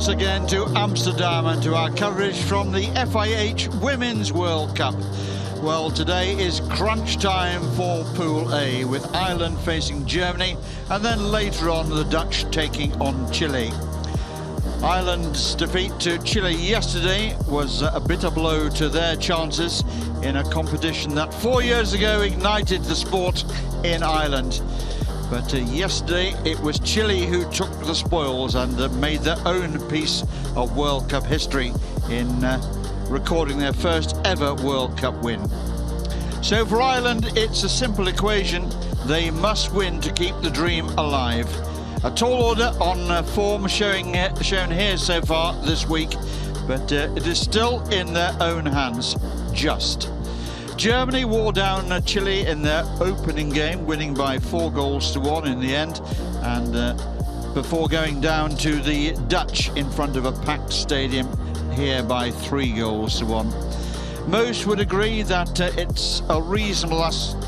once again to Amsterdam and to our coverage from the FIH Women's World Cup. Well, today is crunch time for Pool A, with Ireland facing Germany and then later on the Dutch taking on Chile. Ireland's defeat to Chile yesterday was a bitter blow to their chances in a competition that 4 years ago ignited the sport in Ireland. But yesterday it was Chile who took the spoils and made their own piece of World Cup history in recording their first ever World Cup win. So for Ireland, it's a simple equation. They must win to keep the dream alive. A tall order on form shown here so far this week, but it is still in their own hands, just. Germany wore down Chile in their opening game, winning by 4-1 in the end, and before going down to the Dutch in front of a packed stadium here by 3-1. Most would agree that it's a reasonable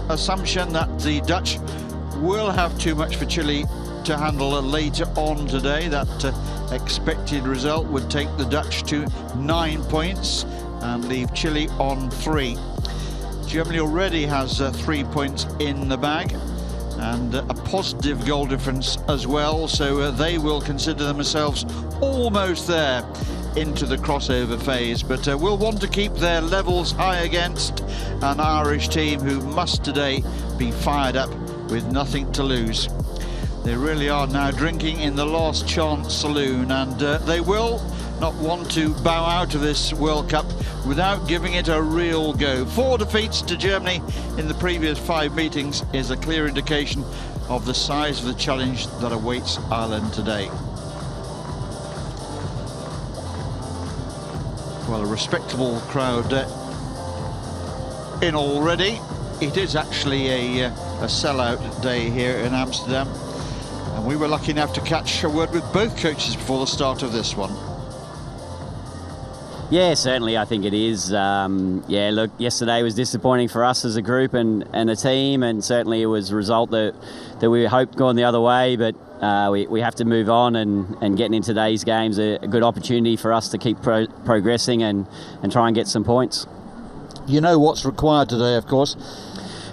assumption that the Dutch will have too much for Chile to handle later on today. That expected result would take the Dutch to 9 points and leave Chile on 3. Germany already has 3 points in the bag and a positive goal difference as well, so they will consider themselves almost there into the crossover phase, but will want to keep their levels high against an Irish team who must today be fired up with nothing to lose. They really are now drinking in the last chance saloon, and they will not want to bow out of this World Cup without giving it a real go. 4 defeats to Germany in the previous 5 meetings is a clear indication of the size of the challenge that awaits Ireland today. Well, a respectable crowd in already. It is actually a sellout day here in Amsterdam, and we were lucky enough to catch a word with both coaches before the start of this one. Yeah, certainly I think it is. Yeah, look, yesterday was disappointing for us as a group and a team, and certainly it was a result that we hoped going the other way, but we have to move on, and getting in today's game's a good opportunity for us to keep progressing and try and get some points. You know what's required today, of course.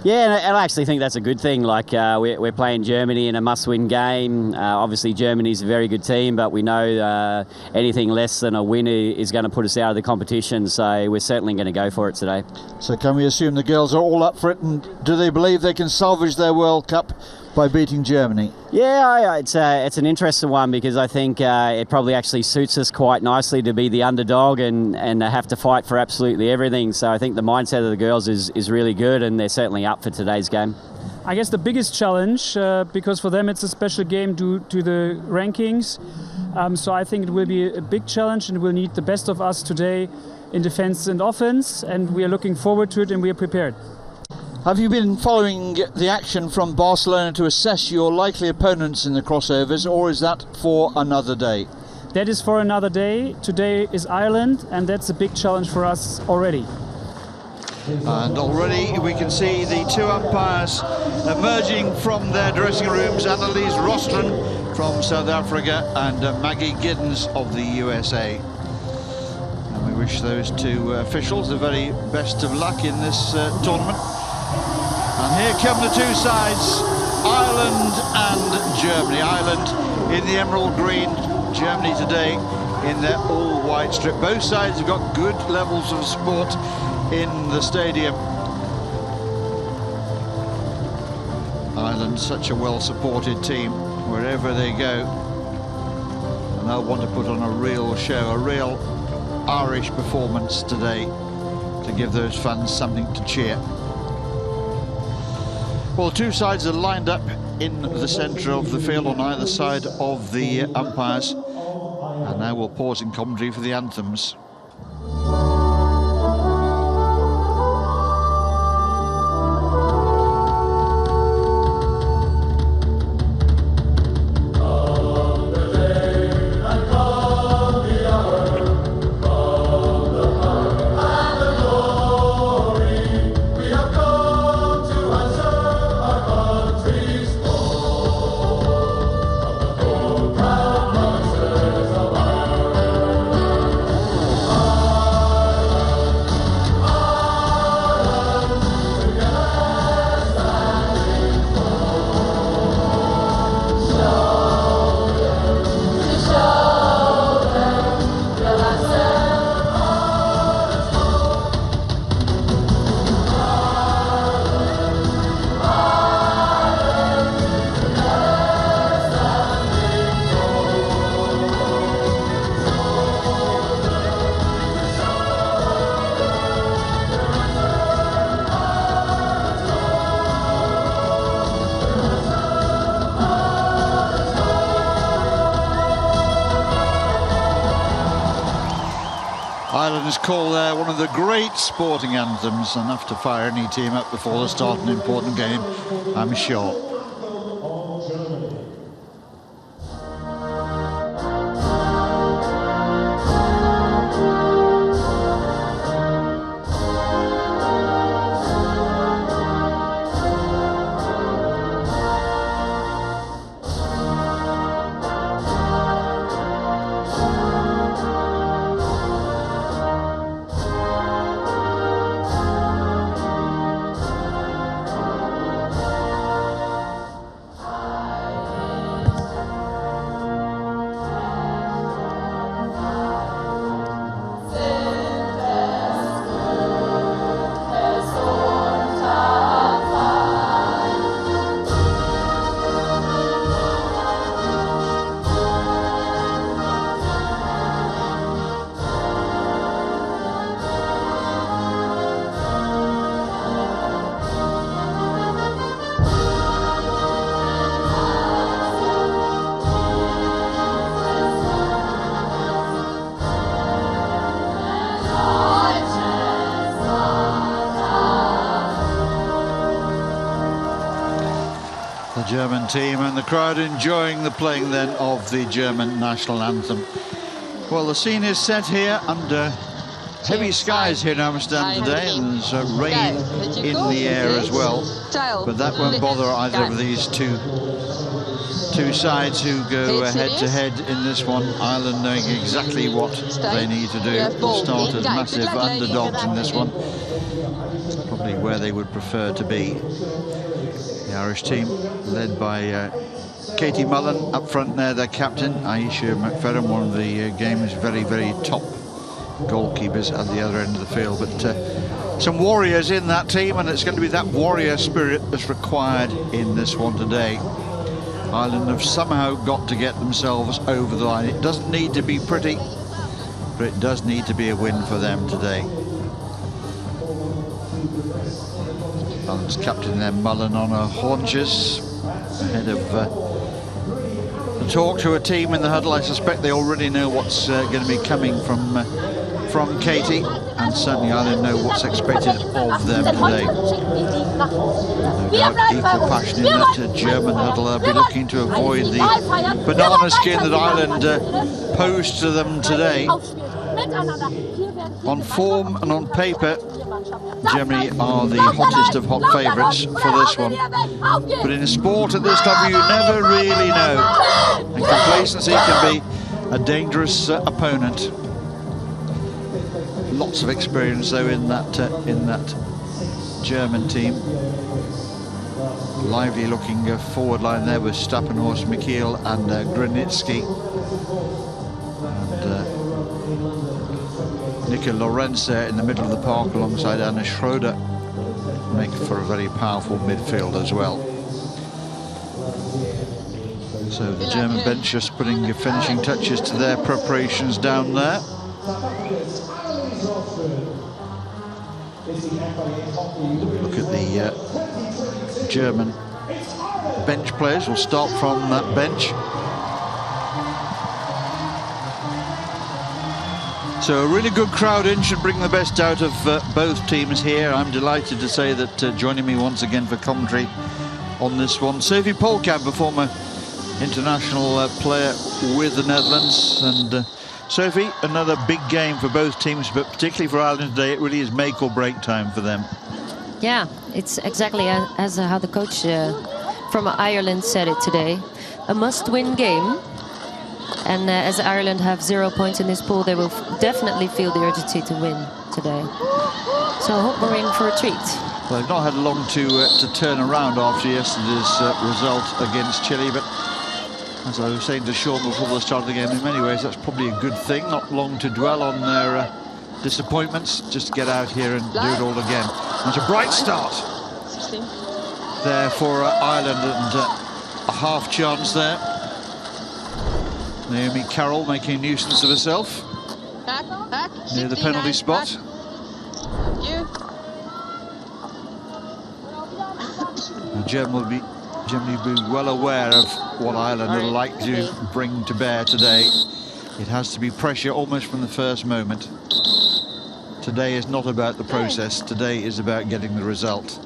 Yeah, and I actually think that's a good thing. Like, we're playing Germany in a must-win game. Obviously, Germany's a very good team, but we know anything less than a win is going to put us out of the competition, so we're certainly going to go for it today. So can we assume the girls are all up for it, and do they believe they can salvage their World Cup by beating Germany? Yeah, it's an interesting one, because I think it probably actually suits us quite nicely to be the underdog and have to fight for absolutely everything. So I think the mindset of the girls is really good, and they're certainly up for today's game. I guess the biggest challenge, because for them it's a special game due to the rankings, so I think it will be a big challenge, and we'll need the best of us today in defense and offense, and we are looking forward to it, and we are prepared. Have you been following the action from Barcelona to assess your likely opponents in the crossovers, or is that for another day? That is for another day. Today is Ireland, and that's a big challenge for us already. And already we can see the 2 umpires emerging from their dressing rooms: Annelies Rostron from South Africa and Maggie Giddens of the USA. And we wish those 2 officials the very best of luck in this tournament. And here come the 2 sides, Ireland and Germany. Ireland in the emerald green, Germany today in their all-white strip. Both sides have got good levels of support in the stadium. Ireland, such a well-supported team wherever they go. And they'll want to put on a real show, a real Irish performance today to give those fans something to cheer. Well, 2 sides are lined up in the centre of the field on either side of the umpires. And now we'll pause in commentary for the anthems. Germans call one of the great sporting anthems, enough to fire any team up before the start of an important game, I'm sure. German team and the crowd enjoying the playing then of the German national anthem. Well, the scene is set here under heavy skies here in Amsterdam today, and there's rain in the air as well, but that won't bother either of these two sides who go head to head in this one. Ireland knowing exactly what they need to do. Will start as massive underdogs in this one, probably where they would prefer to be. The Irish team led by Katie Mullen up front there, their captain. Aisha McFerrin, one of the game's very, very top goalkeepers at the other end of the field. But some warriors in that team, and it's going to be that warrior spirit that's required in this one today. Ireland have somehow got to get themselves over the line. It doesn't need to be pretty, but it does need to be a win for them today. Ireland's captain there, Mullen, on her haunches ahead of the talk to a team in the huddle. I suspect they already know what's going to be coming from Katie, and certainly Ireland know what's expected of them today. No doubt equal passion in that German huddle. They'll be looking to avoid the banana skin that Ireland posed to them today. On form and on paper, Germany are the hottest of hot favourites for this one. But in a sport at this level, you never really know. And complacency can be a dangerous opponent. Lots of experience, though, in that German team. Lively looking forward line there with Stappenhorst, Michiel and Granitsky. And Nika Lorenz there in the middle of the park alongside Anna Schroeder make for a very powerful midfield as well. So the German bench just putting finishing touches to their preparations down there. Look at the German bench players. We'll start from that bench. So a really good crowd in should bring the best out of both teams here. I'm delighted to say that joining me once again for commentary on this one, Sophie Polkamp, a former international player with the Netherlands. And Sophie, another big game for both teams, but particularly for Ireland today, it really is make or break time for them. Yeah, it's exactly as how the coach from Ireland said it today. A must-win game. And as Ireland have 0 points in this pool, they will definitely feel the urgency to win today. So I hope we're in for a treat. Well, they've not had long to turn around after yesterday's result against Chile, but as I was saying to Sean before the start of the game, in many ways that's probably a good thing. Not long to dwell on their disappointments, just to get out here and do it all again. And it's a bright start there for Ireland, and a half chance there. Naomi Carroll making a nuisance of herself near the penalty spot. Germany will be well aware of what Ireland would like to bring to bear today. It has to be pressure almost from the first moment. Today is not about the process. Today is about getting the result.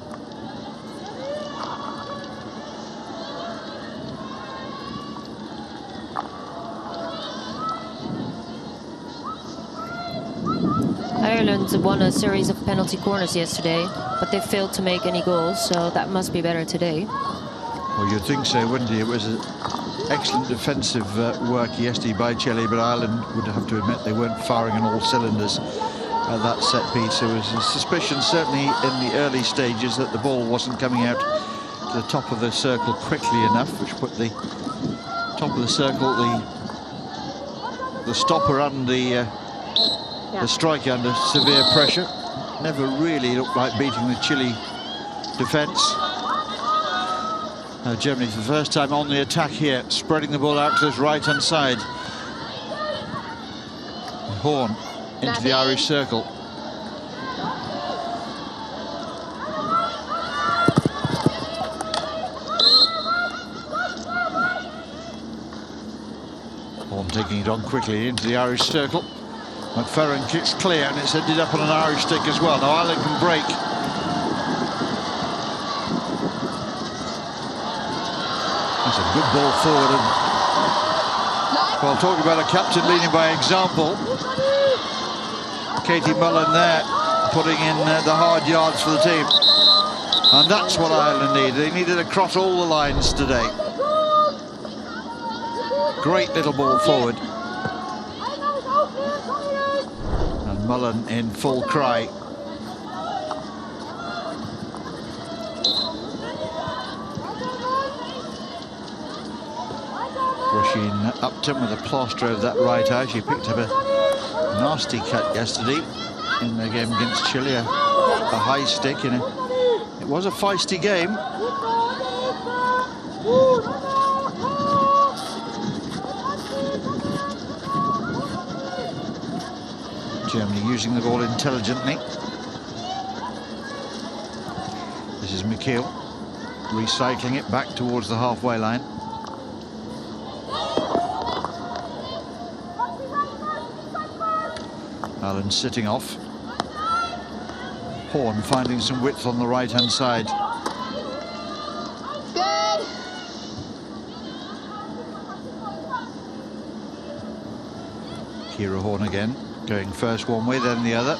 Ireland won a series of penalty corners yesterday, but they failed to make any goals, so that must be better today. Well, you'd think so, wouldn't you? It was excellent defensive work yesterday by Chile, but Ireland would have to admit they weren't firing on all cylinders at that set piece. There was a suspicion, certainly in the early stages, that the ball wasn't coming out to the top of the circle quickly enough, which put the top of the circle, the stopper and the striker under severe pressure. Never really looked like beating the Chile defence. Germany for the first time on the attack here, spreading the ball out to this right-hand side. Horn into the Irish circle. Horn taking it on quickly into the Irish circle. McFerrin kicks clear, and it's ended up on an Irish stick as well. Now Ireland can break. That's a good ball forward. And, well, talking about a captain leading by example. Katie Mullen there, putting in the hard yards for the team. And that's what Ireland needed. They needed to cross all the lines today. Great little ball forward. And Mullen in full cry. Rushing Upton with a plaster over that right eye. She picked up a nasty cut yesterday in the game against Chile. A high stick. It was a feisty game. Germany using the ball intelligently. This is McKeel recycling it back towards the halfway line. Allen sitting off. Horn finding some width on the right-hand side. Good. Kira Horn again, going first one way, then the other.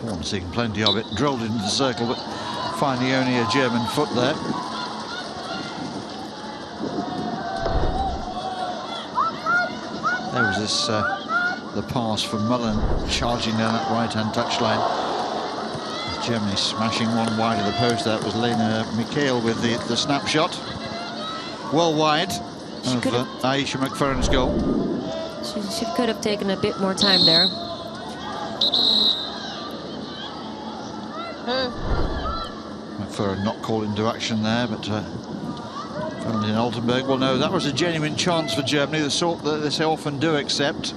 Horn seeing plenty of it, drilled into the circle, but finding only a German foot there. There was this, the pass from Mullen charging down that right-hand touchline. Germany smashing one wide of the post. That was Lena McHale with the snapshot. Well wide of Aisha McFerrin's goal. She could have taken a bit more time there. McFerrin not called into action there, but Valentin Altenberg, well, no, that was a genuine chance for Germany, the sort that they so often do accept.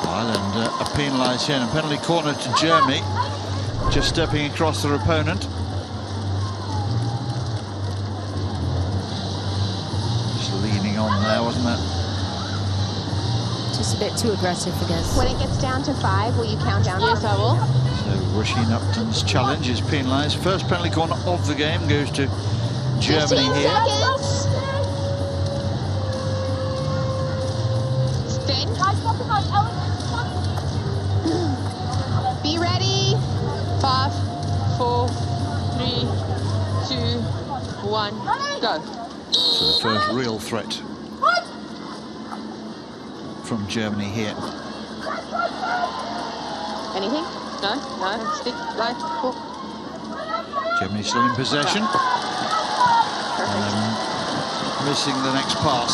Ireland are penalised here, and a penalty corner to Germany, just stepping across their opponent. On there, wasn't it? Just a bit too aggressive, I guess. When it gets down to 5, will you count down? Yes, I will. So Roisin Upton's challenge is penalised. First penalty corner of the game goes to Germany here. Seconds. Spin. Be ready. 5, 4, 3, 2, 1, go. So the first real threat from Germany here. Anything? No? No? Stick, light, hook. Germany still in possession. And missing the next pass.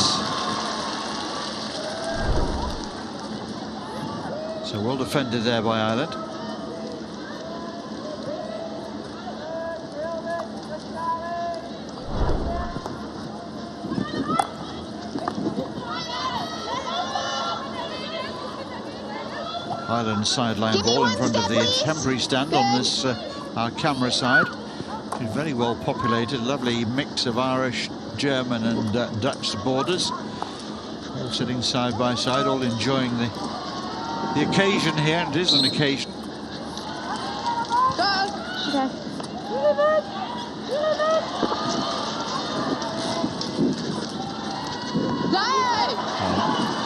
So well defended there by Ireland. Ireland sideline ball in front of the temporary stand on this our camera side. It's very well populated, lovely mix of Irish, German and Dutch supporters, all sitting side by side, all enjoying the occasion here, and it is an occasion.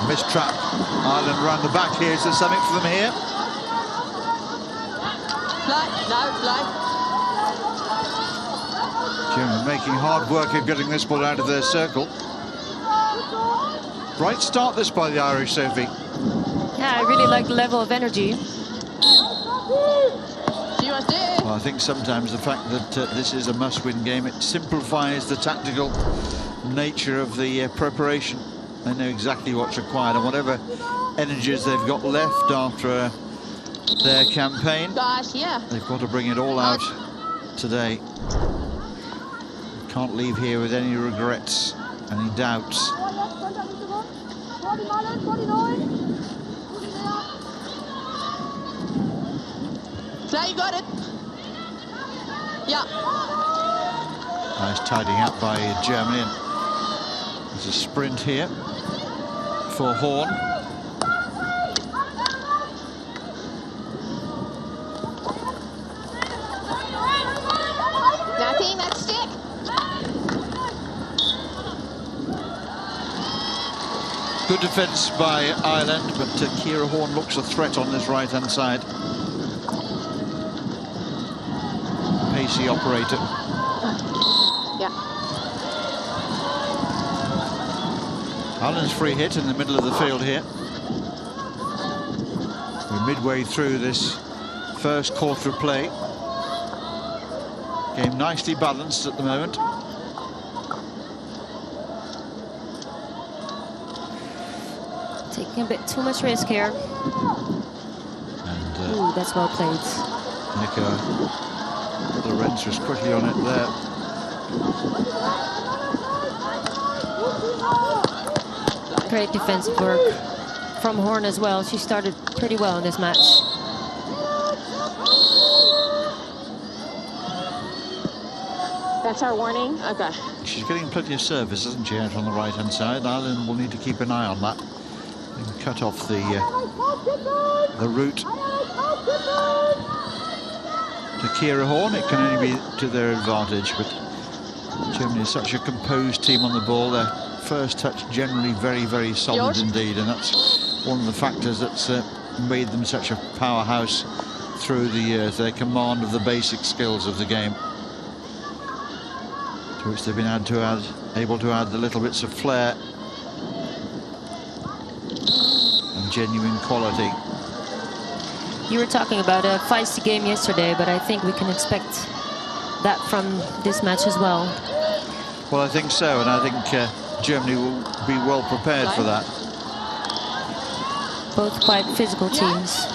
Missed trap. Ireland round the back here. Is there something for them here? Germany making hard work of getting this ball out of their circle. Bright start this by the Irish, Sophie. Yeah, I really like the level of energy. Well, I think sometimes the fact that this is a must-win game, it simplifies the tactical nature of the preparation. They know exactly what's required, and whatever energies they've got left after their campaign, they've got to bring it all out today. Can't leave here with any regrets, any doubts. You got it. Yeah. Nice tidying up by Germany. There's a sprint here for Horn. Nothing, that's stick. Good defence by Ireland, but Ciara Horn looks a threat on this right-hand side. Pacey operator. Yeah. Ireland's free hit in the middle of the field here. We're midway through this first quarter of play. Game nicely balanced at the moment. Taking a bit too much risk here. And Ooh, that's well played. Nico Lorenz was quickly on it there. Great defensive work from Horn as well. She started pretty well in this match. That's our warning. Okay. She's getting plenty of service, isn't she, out on the right-hand side? Ireland will need to keep an eye on that and cut off the route to Ciara Horn. It can only be to their advantage, but Germany is such a composed team on the ball. Their first touch generally very, very solid indeed, and that's one of the factors that's made them such a powerhouse through the years. Their command of the basic skills of the game, to which they've been able to add the little bits of flair and genuine quality. You were talking about a feisty game yesterday, but I think we can expect that from this match as well. Well, I think so, and I think Germany will be well prepared for that. Both quite physical teams.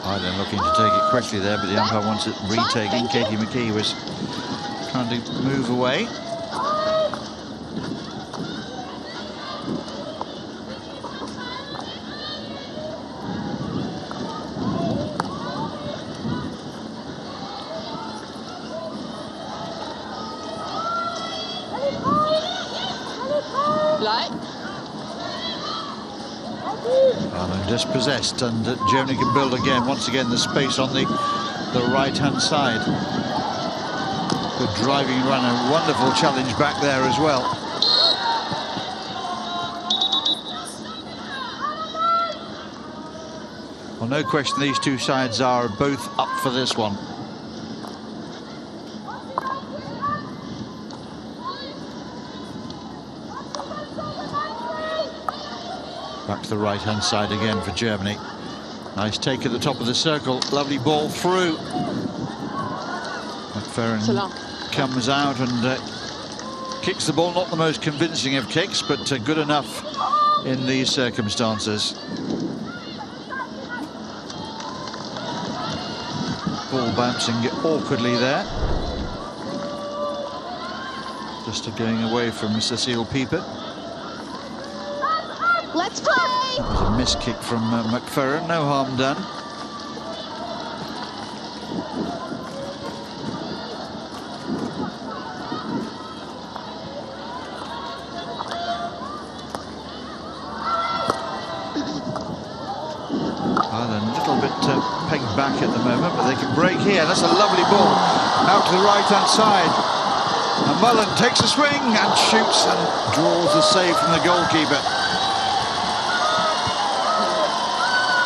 Ireland looking to take it quickly there, but the umpire wants it retaken. Katie McKee was trying to move away. Ireland dispossessed, and Germany can build again. Once again, the space on the right-hand side. Good driving run, a wonderful challenge back there as well. Well, no question these two sides are both up for this one. Back to the right-hand side again for Germany. Nice take at the top of the circle. Lovely ball through. McFerrin comes out and kicks the ball. Not the most convincing of kicks, but good enough in these circumstances. Ball bouncing awkwardly there. Just going away from Cecile Pieper. Let's play! It was a missed kick from McFerrin, no harm done. Ireland a little bit pegged back at the moment, but they can break here. That's a lovely ball out to the right-hand side. And Mullen takes a swing and shoots and draws a save from the goalkeeper.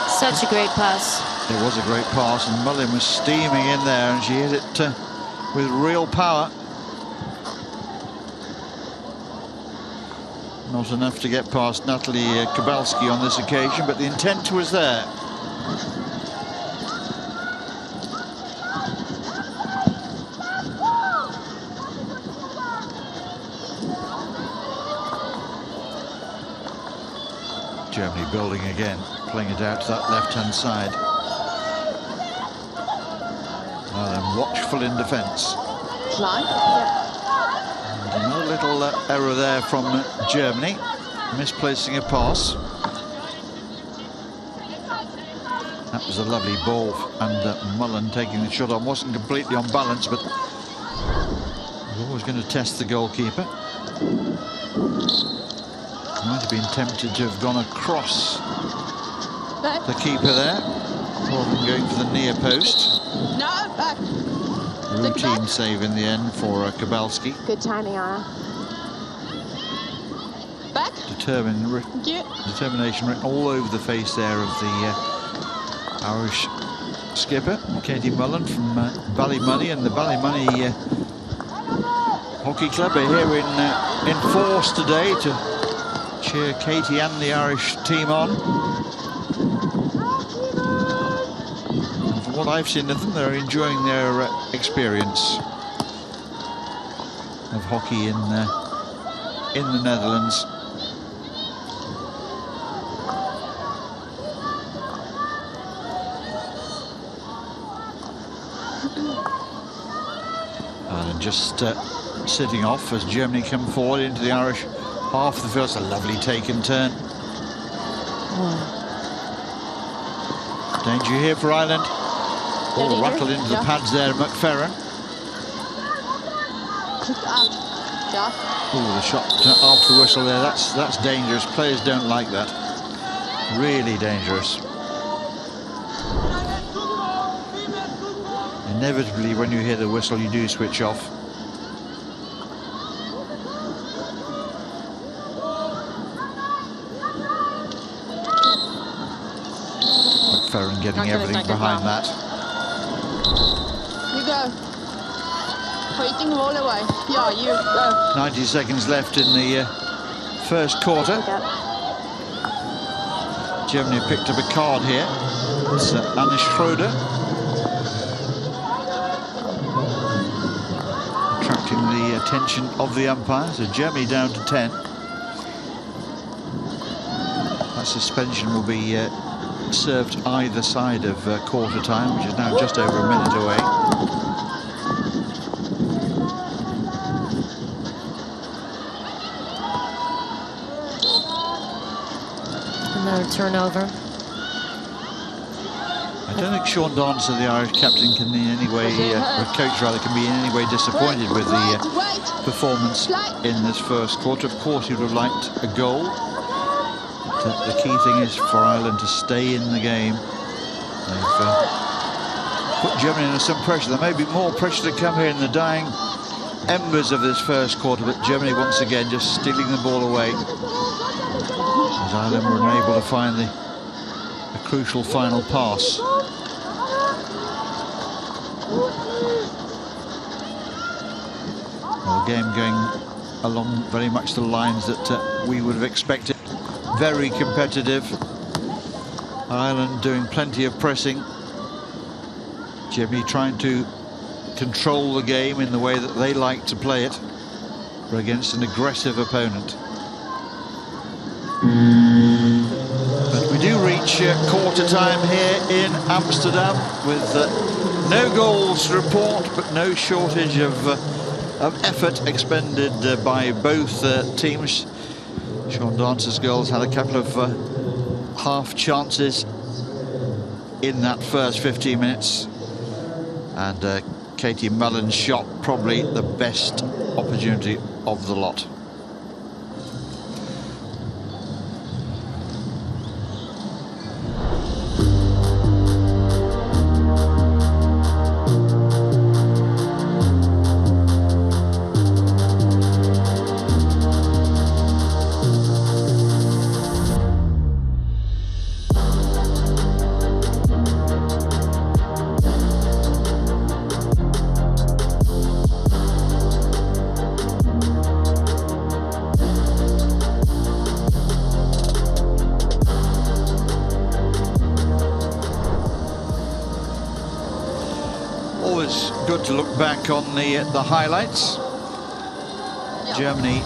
Such a great pass. It was a great pass, and Mullen was steaming in there, and she hit it with real power. Not enough to get past Natalie Kowalski on this occasion, but the intent was there. Germany building again, playing it out to that left-hand side. And watchful in defence. Another little error there from Germany, misplacing a pass. That was a lovely ball, and Mullen taking the shot on wasn't completely on balance, but was always going to test the goalkeeper. Might have been tempted to have gone across the keeper there, rather than going for the near post. No, back. Routine save in the end for Kowalski. Good timing, Anna. Back. Determination written all over the face there of the Irish skipper, Katie Mullen from Ballymoney, and the Ballymoney Hockey Club are here in force today to cheer Katie and the Irish team on. And from what I've seen of them, they're enjoying their experience of hockey in the Netherlands. And just sitting off as Germany come forward into the Irish half of the field. It's a lovely take and turn. Danger here for Ireland. Oh, rattled into the pads there, McFerrin. Oh, the shot after the whistle there. That's dangerous. Players don't like that. Really dangerous. Inevitably, when you hear the whistle, you do switch off. McFerrin getting everything behind that. You go. Waiting the ball away. Yeah, you go. 90 seconds left in the first quarter. Germany picked up a card here. It's Anna Schroeder. Attracting the attention of the umpire. So Germany down to 10. That suspension will be served either side of quarter time, which is now just over a minute away. Another turnover. I don't think Sean Donaldson, the Irish captain, can in any way, or coach rather, can be in any way disappointed with the performance in this first quarter. Of course, he would have liked a goal. The key thing is for Ireland to stay in the game. They've put Germany under some pressure. There may be more pressure to come here in the dying embers of this first quarter, but Germany once again just stealing the ball away, as Ireland were unable to find the crucial final pass. Well, the game going along very much the lines that we would have expected. Very competitive. Ireland doing plenty of pressing. Germany trying to control the game in the way that they like to play it, but against an aggressive opponent. But we do reach quarter time here in Amsterdam with no goals to report, but no shortage of effort expended by both teams. Sean Dancer's girls had a couple of half chances in that first 15 minutes. And Katie Mullen's shot probably the best opportunity of the lot. Always good to look back on the highlights. Germany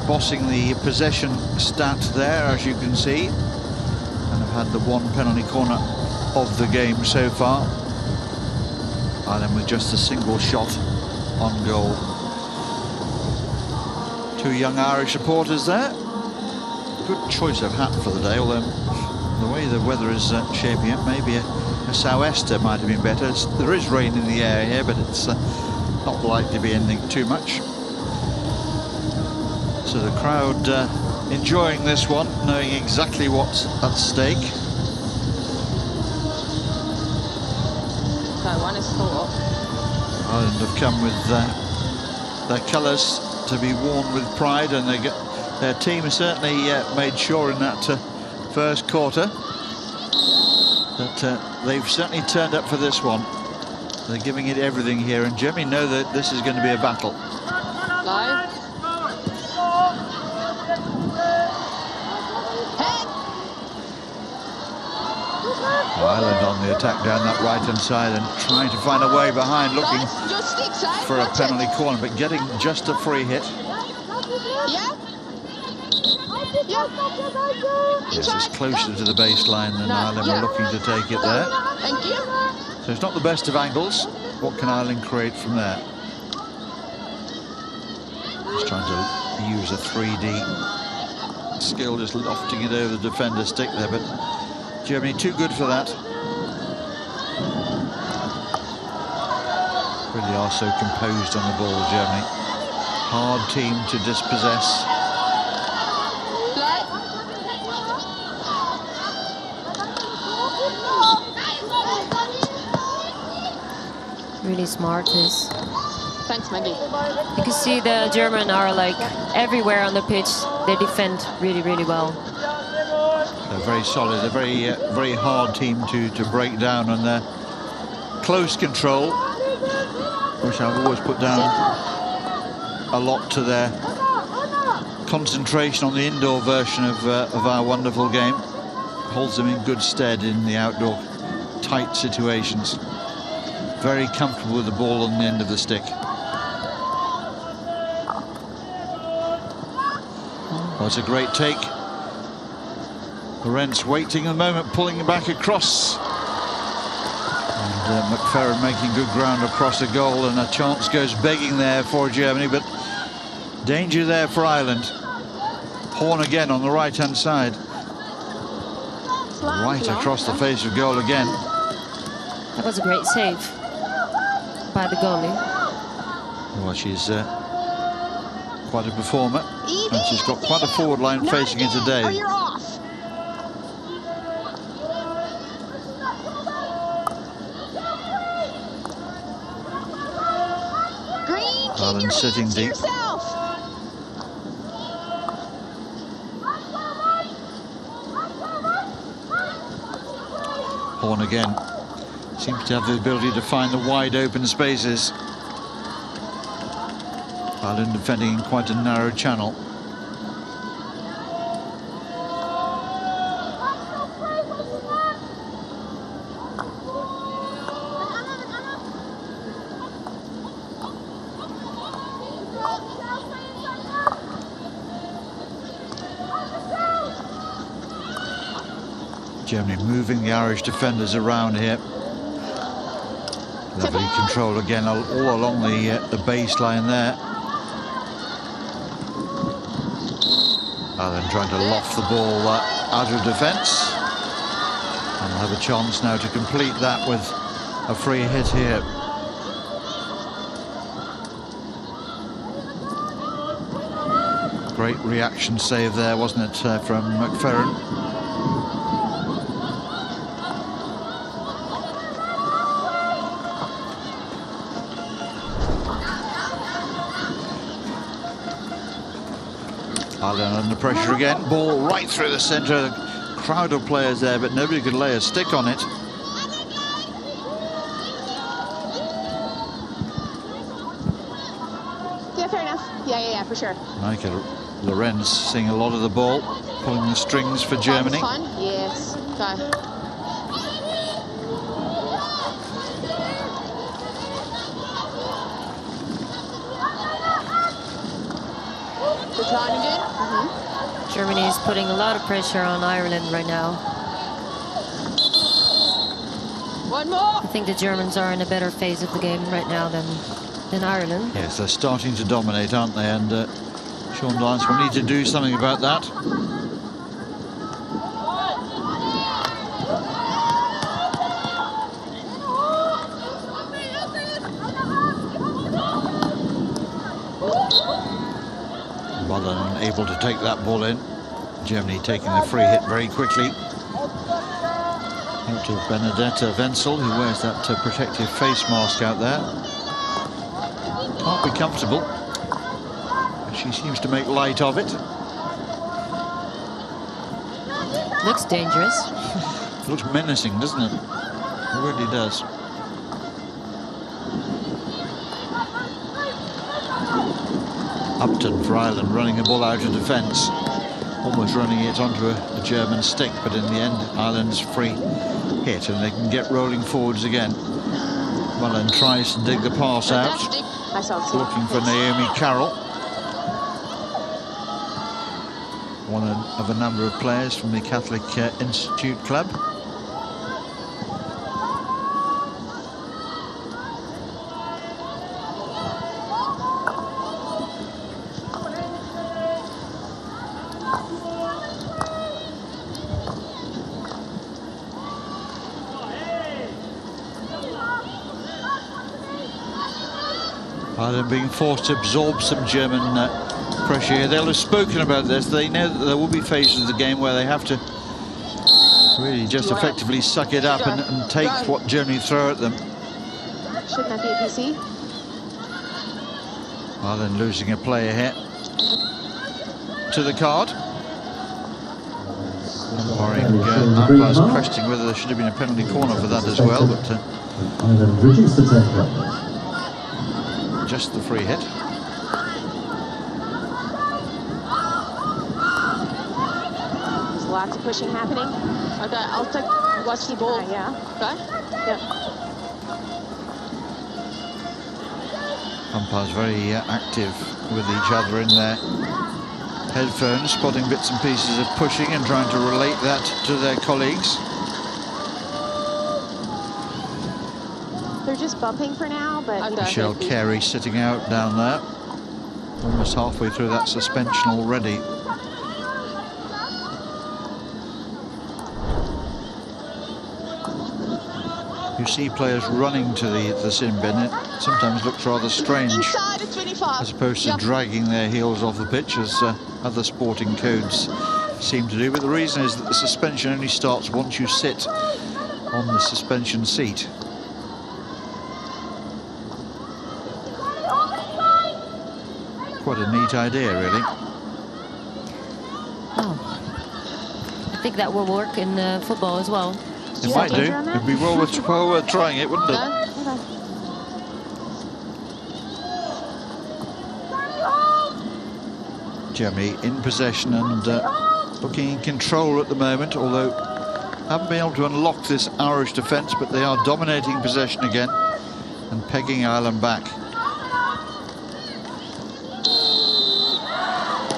bossing the possession stat there, as you can see, and have had the one penalty corner of the game so far. Ireland with just a single shot on goal. Two young Irish supporters there. Good choice of hat for the day, although the way the weather is shaping up, maybe a sou'wester might have been better. There is rain in the air here, but it's not likely to be anything too much. So the crowd enjoying this one, knowing exactly what's at stake. So one is full. Ireland have come with their colours to be worn with pride, and their team has certainly made sure in that first quarter that they've certainly turned up for this one. They're giving it everything here, and Germany know that this is going to be a battle. Live. Head. Ireland on the attack down that right-hand side and trying to find a way behind, looking Just stick side. for a Watch penalty it. corner, but getting just a free hit. Yeah. Yes, it's closer to the baseline than Ireland were looking to take it there. Thank you. So it's not the best of angles. What can Ireland create from there? Just trying to use a 3D skill, just lofting it over the defender's stick there, but Germany too good for that. Really are so composed on the ball, Germany. Hard team to dispossess. Really smart this. Thanks, Maggie. You can see the German are like everywhere on the pitch. They defend really, really well. They're very solid. They're very hard team to break down, and their close control, which I've always put down a lot to their concentration on the indoor version of our wonderful game, holds them in good stead in the outdoor tight situations. Very comfortable with the ball on the end of the stick. Well, it's a great take. Lorentz waiting a moment, pulling him back across. And McFerrin making good ground across the goal, and a chance goes begging there for Germany, but danger there for Ireland. Horn again on the right-hand side. Right across the face of goal again. That was a great save by the goalie. Well, she's quite a performer, and she's got quite a forward line facing her today. Or you're off. Green, keep Ireland your sitting hands to deep. yourself. Horn again. Seems to have the ability to find the wide open spaces. Ireland defending in quite a narrow channel. Germany moving the Irish defenders around here. Lovely control again all along the baseline there. Ireland trying to loft the ball out of defence. And they'll have a chance now to complete that with a free hit here. Great reaction save there, wasn't it, from McFerrin? Ireland under pressure again. Ball right through the centre. Crowd of players there, but nobody could lay a stick on it. Yeah, fair enough. Yeah, for sure. Michael Lorenz seeing a lot of the ball, pulling the strings for Germany. Fun. Yes. Okay. Good line again. Germany is putting a lot of pressure on Ireland right now. One more. I think the Germans are in a better phase of the game right now than Ireland. Yes, they're starting to dominate, aren't they? And Sean Lance will need to do something about that. Mullen unable to take that ball in. Germany taking the free hit very quickly. Out to Benedetta Wenzel, who wears that protective face mask out there. Can't be comfortable. She seems to make light of it. Looks dangerous. Looks menacing, doesn't it? It really does. Upton for Ireland, running the ball out of defence. Almost running it onto a German stick, but in the end, Ireland's free hit, and they can get rolling forwards again. Mullen tries to dig the pass out, looking for Naomi Carroll. One of a number of players from the Catholic Institute Club. Ireland being forced to absorb some German pressure here. They'll have spoken about this. They know that there will be phases of the game where they have to really just effectively suck it up and take what Germany throw at them. Shouldn't that be a PC? Ireland losing a player here to the card. Umpires questioning whether there should have been a penalty corner for that as well, but just the free hit. There's lots of pushing happening. Okay, I'll watch the ball. Yeah. Okay. Yep. Umpires very active with each other in their headphones, spotting bits and pieces of pushing and trying to relate that to their colleagues. They're just bumping for now, but... Michelle Carey sitting out down there, almost halfway through that suspension already. You see players running to the sin bin. It sometimes looks rather strange, as opposed to dragging their heels off the pitch, as other sporting codes seem to do. But the reason is that the suspension only starts once you sit on the suspension seat. Quite a neat idea, really. Oh, I think that will work in football as well. It might do. It'd be well worth trying it, wouldn't it? Germany in possession and looking in control at the moment, although haven't been able to unlock this Irish defence, but they are dominating possession again and pegging Ireland back.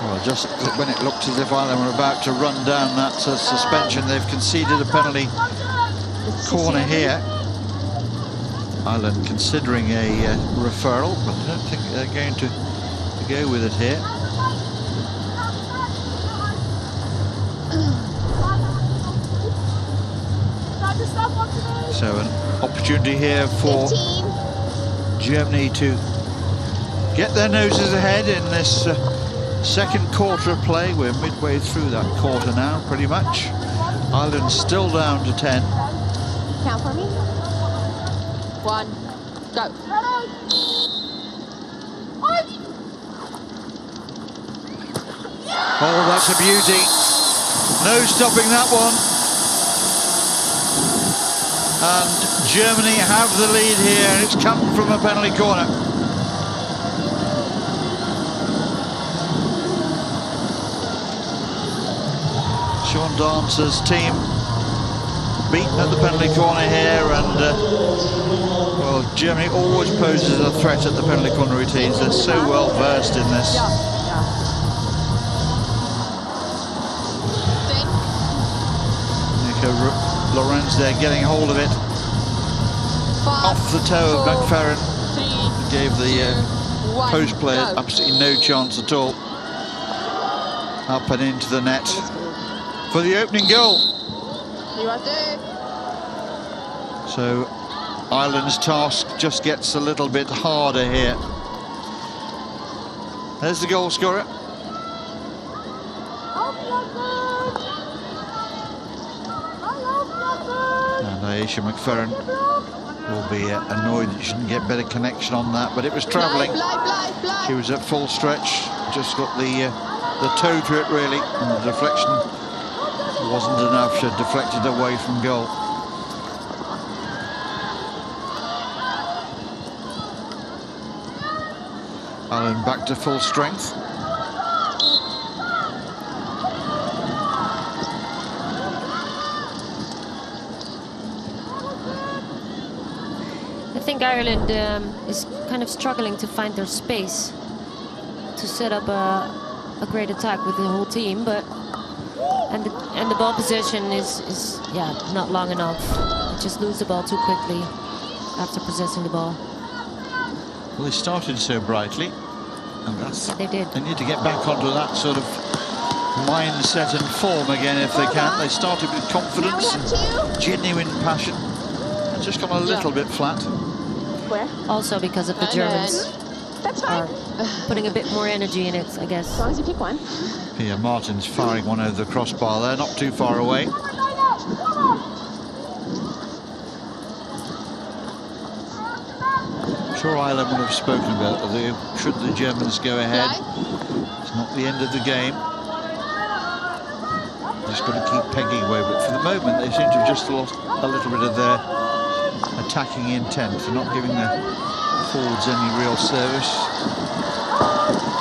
Well, just when it looked as if Ireland were about to run down that suspension, they've conceded a penalty corner here. Ireland considering a referral, but I don't think they're going to go with it here. So an opportunity here for 15. Germany to get their noses ahead in this second quarter of play. We're midway through that quarter now, pretty much. Ireland still down to 10. Count for me. 1, go. Oh, that's a beauty. No stopping that one. And Germany have the lead here, and it's come from a penalty corner. Sean Dance's team beaten at the penalty corner here, and well, Germany always poses a threat at the penalty corner routines. They're so well versed in this. Lorenz there getting hold of it. Off the toe of McFerrin. Gave the post player absolutely no chance at all. Up and into the net for the opening goal. So Ireland's task just gets a little bit harder here. There's the goal scorer. Aisha McFerrin will be annoyed that she didn't get better connection on that, but it was travelling. She was at full stretch, just got the toe to it really, and the deflection wasn't enough. She deflected away from goal. Ireland back to full strength. I think Ireland is kind of struggling to find their space to set up a great attack with the whole team, but and the ball possession is not long enough. They just lose the ball too quickly after possessing the ball. Well, they started so brightly, and they did. They need to get back onto that sort of mindset and form again if they can. They started with confidence and genuine passion, and just gone a little bit flat. Where? Also because of the Germans are putting a bit more energy in it, I guess. As long as you pick one. Pia Martin's firing one over the crossbar there, not too far away. I'm sure Ireland would have spoken about should the Germans go ahead. It's not the end of the game. Just got to keep pegging away, but for the moment they seem to have just lost a little bit of their attacking intent. They're not giving the forwards any real service.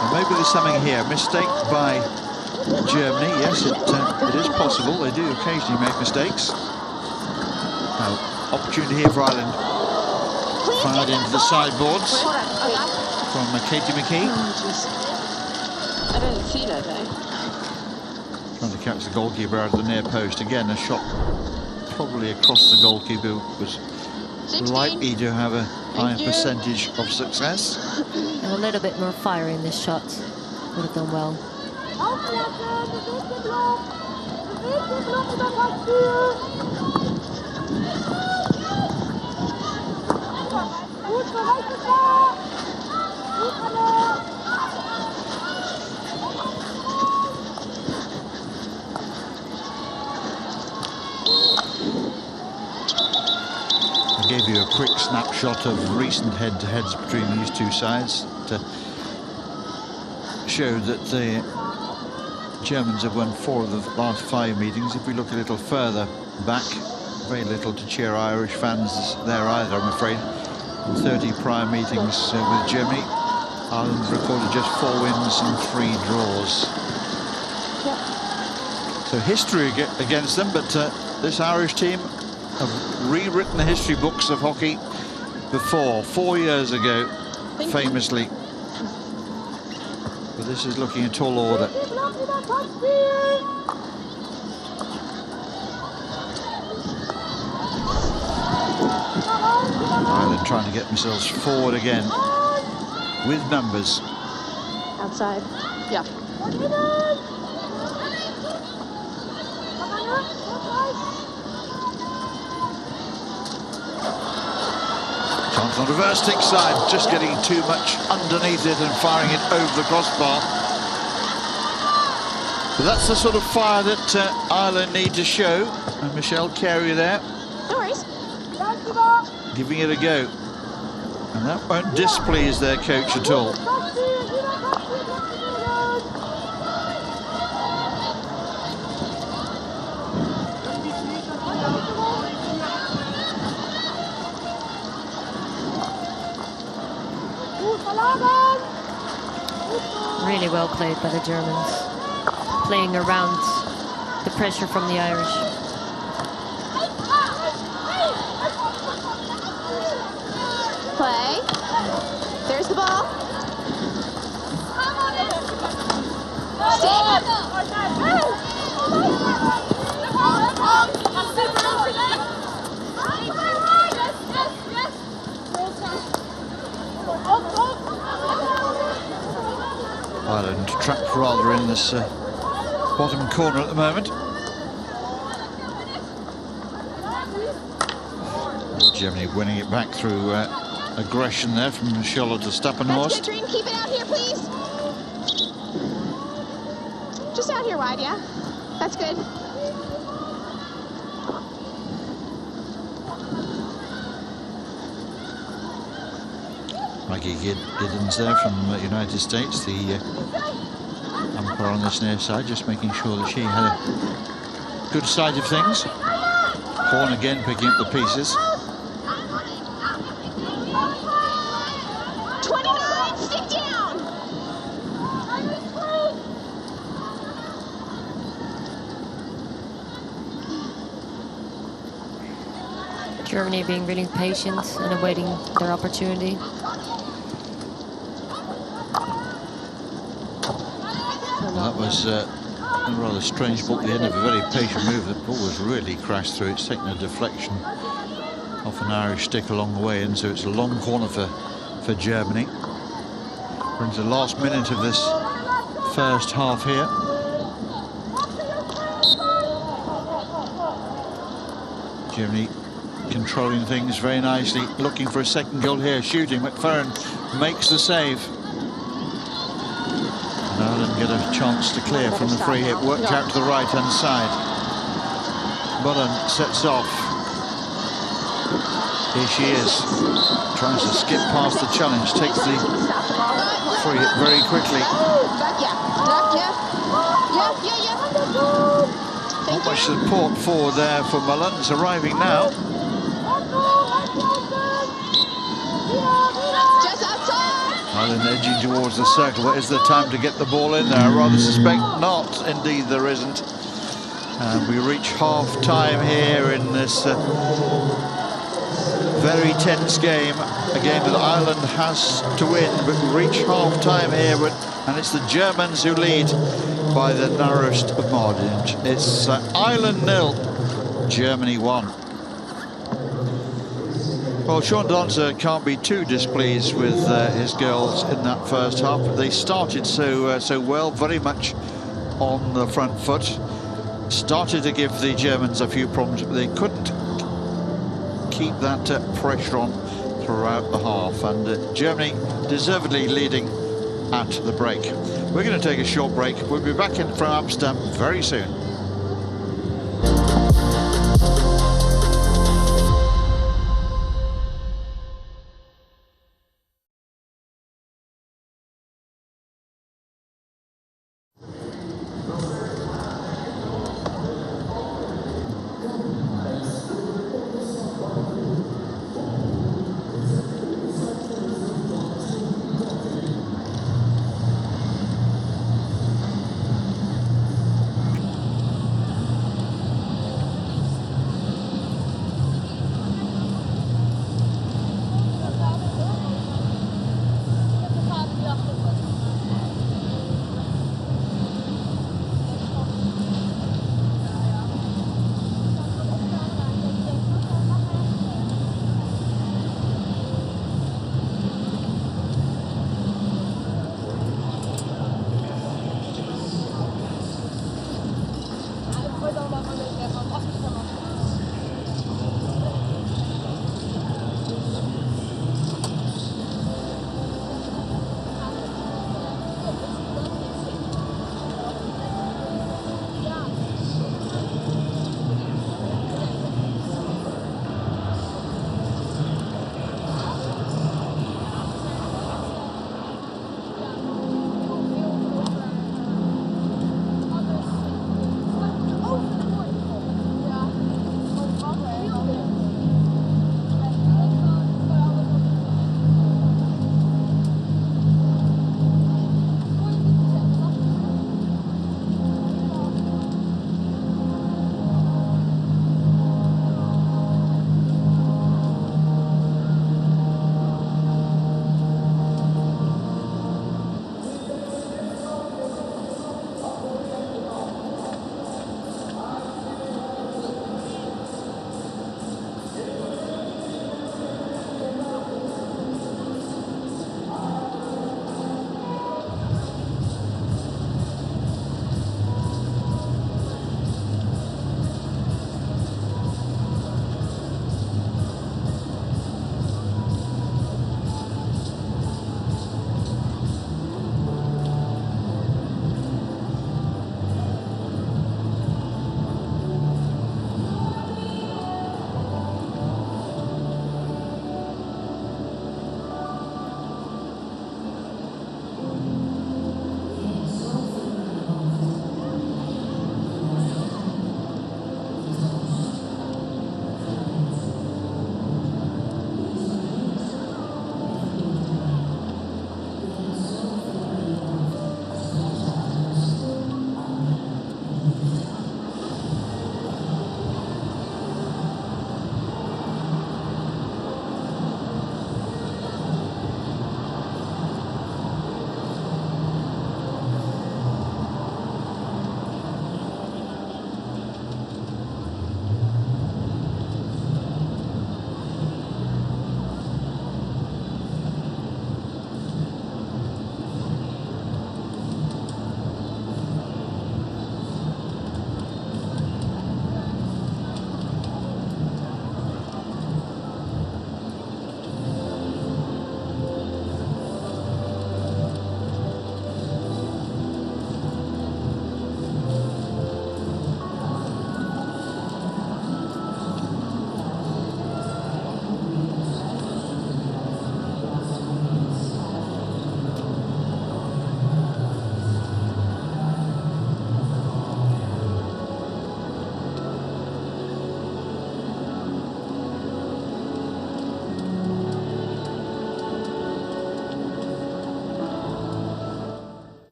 And maybe there's something here. Mistake by Germany. Yes, it is possible. They do occasionally make mistakes. Now, opportunity here for Ireland. Fired into the sideboards from Katie McKee. I didn't see that, Trying to catch the goalkeeper out of the near post. Again, a shot probably across the goalkeeper was 16. likely to have a higher percentage of success. And a little bit more fire in this shot would have done well. I gave you a quick snapshot of recent head-to-heads between these two sides to show that the Germans have won 4 of the last 5 meetings. If we look a little further back, very little to cheer Irish fans there either, I'm afraid. In 30 prior meetings with Germany, Ireland recorded just 4 wins and 3 draws. So history against them, but this Irish team have rewritten the history books of hockey before, 4 years ago, famously. But this is looking a tall order. Ireland trying to get themselves forward again with numbers. Outside. Yeah. On the reverse stick side, just getting too much underneath it and firing it over the crossbar. But that's the sort of fire that Ireland need to show. And Michelle Carey there. No worries. Giving it a go. And that won't displease their coach at all. Really well played by the Germans, playing around the pressure from the Irish. Play. There's the ball. Ireland trapped rather in this bottom corner at the moment. Germany winning it back through aggression there from Charlotte That's Stappenhorst. good, Dream. Keep it out here, please. Just out here wide, yeah? That's good. Maggie Giddens there from the United States, the umpire on this near side, just making sure that she had a good sight of things. Horn again picking up the pieces. 29, stick down. Germany being really patient and awaiting their opportunity. That was a rather strange ball at the end of a very patient move. The ball was really crashed through. It's taken a deflection off an Irish stick along the way in, so it's a long corner for Germany. We're into the last minute of this first half here. Germany controlling things very nicely, looking for a second goal here, shooting. McFerrin makes the save. And Ireland get a chance to clear from the free hit, worked out to the right-hand side. Mullen sets off. Here she is, tries to skip past the challenge, takes the free hit very quickly. Not much support forward there for Mullen. It's arriving now. Ireland edging towards the circle, but is there time to get the ball in there? I rather suspect not. Indeed, there isn't. And we reach half-time here in this very tense game. A game that Ireland has to win, but we reach half-time here, and it's the Germans who lead by the narrowest of margins. It's Ireland 0, Germany 1. Well, Sean Dancer can't be too displeased with his girls in that first half. They started so well, very much on the front foot. Started to give the Germans a few problems, but they couldn't keep that pressure on throughout the half. And Germany deservedly leading at the break. We're going to take a short break. We'll be back in from Amsterdam very soon.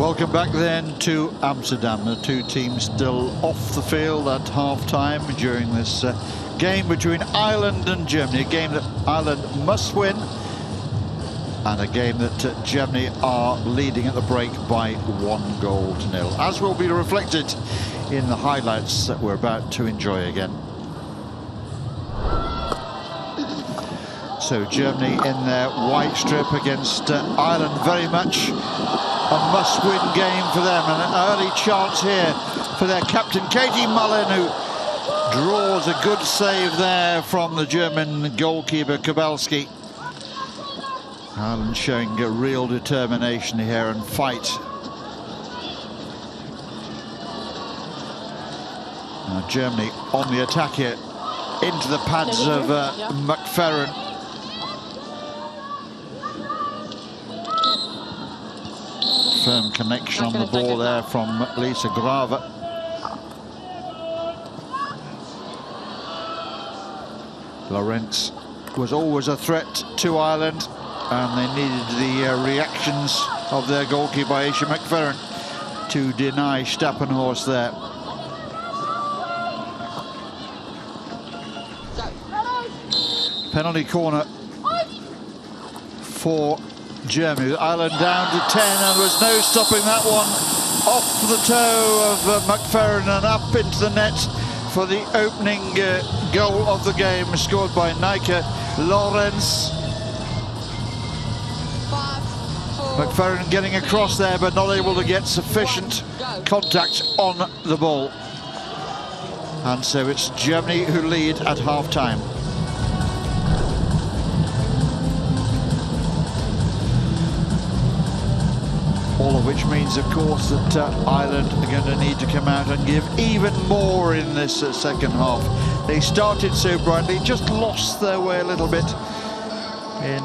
Welcome back then to Amsterdam. The two teams still off the field at half-time during this game between Ireland and Germany. A game that Ireland must win, and a game that Germany are leading at the break by 1-0. As will be reflected in the highlights that we're about to enjoy again. So Germany in their white strip against Ireland, very much a must-win game for them, and an early chance here for their captain Katie Mullin, who draws a good save there from the German goalkeeper Kowalski. Ireland showing a real determination here and fight. Now Germany on the attack here, into the pads of McFerrin. Firm connection on the ball there from Lisa Grave. Lawrence was always a threat to Ireland, and they needed the reactions of their goalkeeper Aisha McFerrin to deny Stappenhorst there. Penalty corner for Germany. Ireland down to 10, and there was no stopping that one. Off the toe of McFerrin and up into the net for the opening goal of the game, scored by Nike Lawrence. McFerrin getting across there, but not able to get sufficient contact on the ball. And so it's Germany who lead at half-time. All of which means, of course, that Ireland are going to need to come out and give even more in this second half. They started so brightly, just lost their way a little bit in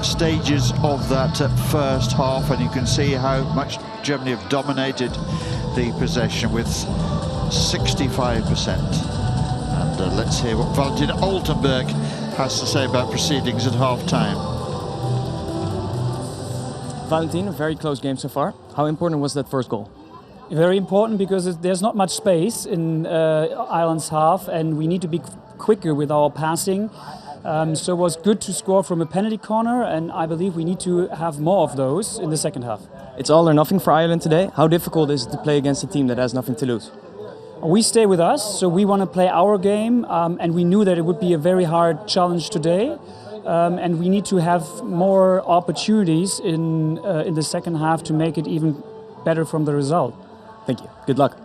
stages of that first half, and you can see how much Germany have dominated the possession with 65%. And let's hear what Valentina Altenberg has to say about proceedings at half-time. Valentin, a very close game so far. How important was that first goal? Very important, because there's not much space in Ireland's half, and we need to be quicker with our passing. So it was good to score from a penalty corner, and I believe we need to have more of those in the second half. It's all or nothing for Ireland today. How difficult is it to play against a team that has nothing to lose? We stay with us, so we want to play our game, and we knew that it would be a very hard challenge today. And we need to have more opportunities in the second half to make it even better from the result. Thank you. Good luck.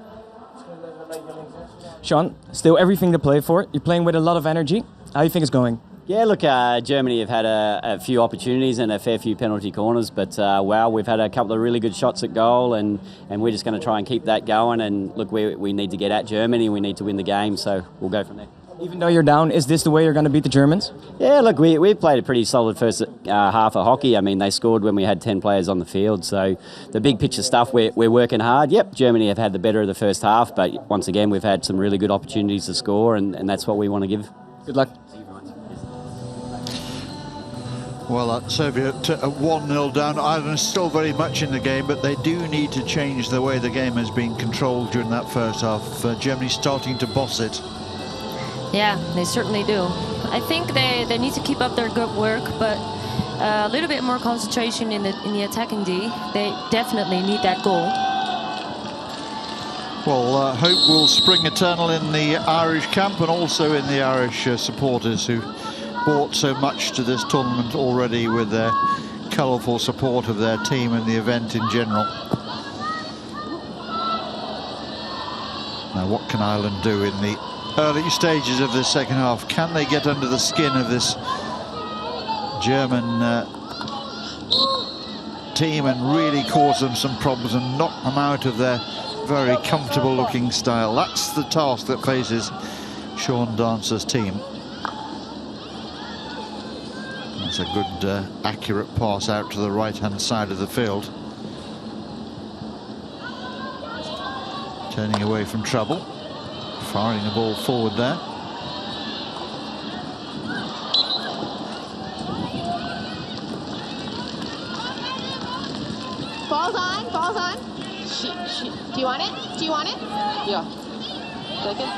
Sean, still everything to play for. You're playing with a lot of energy. How do you think it's going? Yeah, look, Germany have had a few opportunities and a fair few penalty corners, but wow, we've had a couple of really good shots at goal, and we're just going to try and keep that going. And look, we need to get at Germany, we need to win the game, so we'll go from there. Even though you're down, is this the way you're going to beat the Germans? Yeah, look, we played a pretty solid first half of hockey. I mean, they scored when we had 10 players on the field. So the big picture stuff, we're working hard. Yep, Germany have had the better of the first half, but once again, we've had some really good opportunities to score, and that's what we want to give. Good luck. Well, Soviet 1-0 down. Ireland is still very much in the game, but they do need to change the way the game has been controlled during that first half. Germany starting to boss it. Yeah, they certainly do. I think they need to keep up their good work, but a little bit more concentration in the attacking D. They definitely need that goal. Well, hope will spring eternal in the Irish camp, and also in the Irish supporters who brought so much to this tournament already with their colourful support of their team and the event in general. Now, what can Ireland do in the early stages of this second half? Can they get under the skin of this German team and really cause them some problems and knock them out of their very comfortable looking style? That's the task that faces Sean Dancer's team. That's a good accurate pass out to the right hand side of the field. Turning away from trouble, firing the ball forward there. Ball's on, ball's on. Do you want it? Do you want it? Yeah. Take it.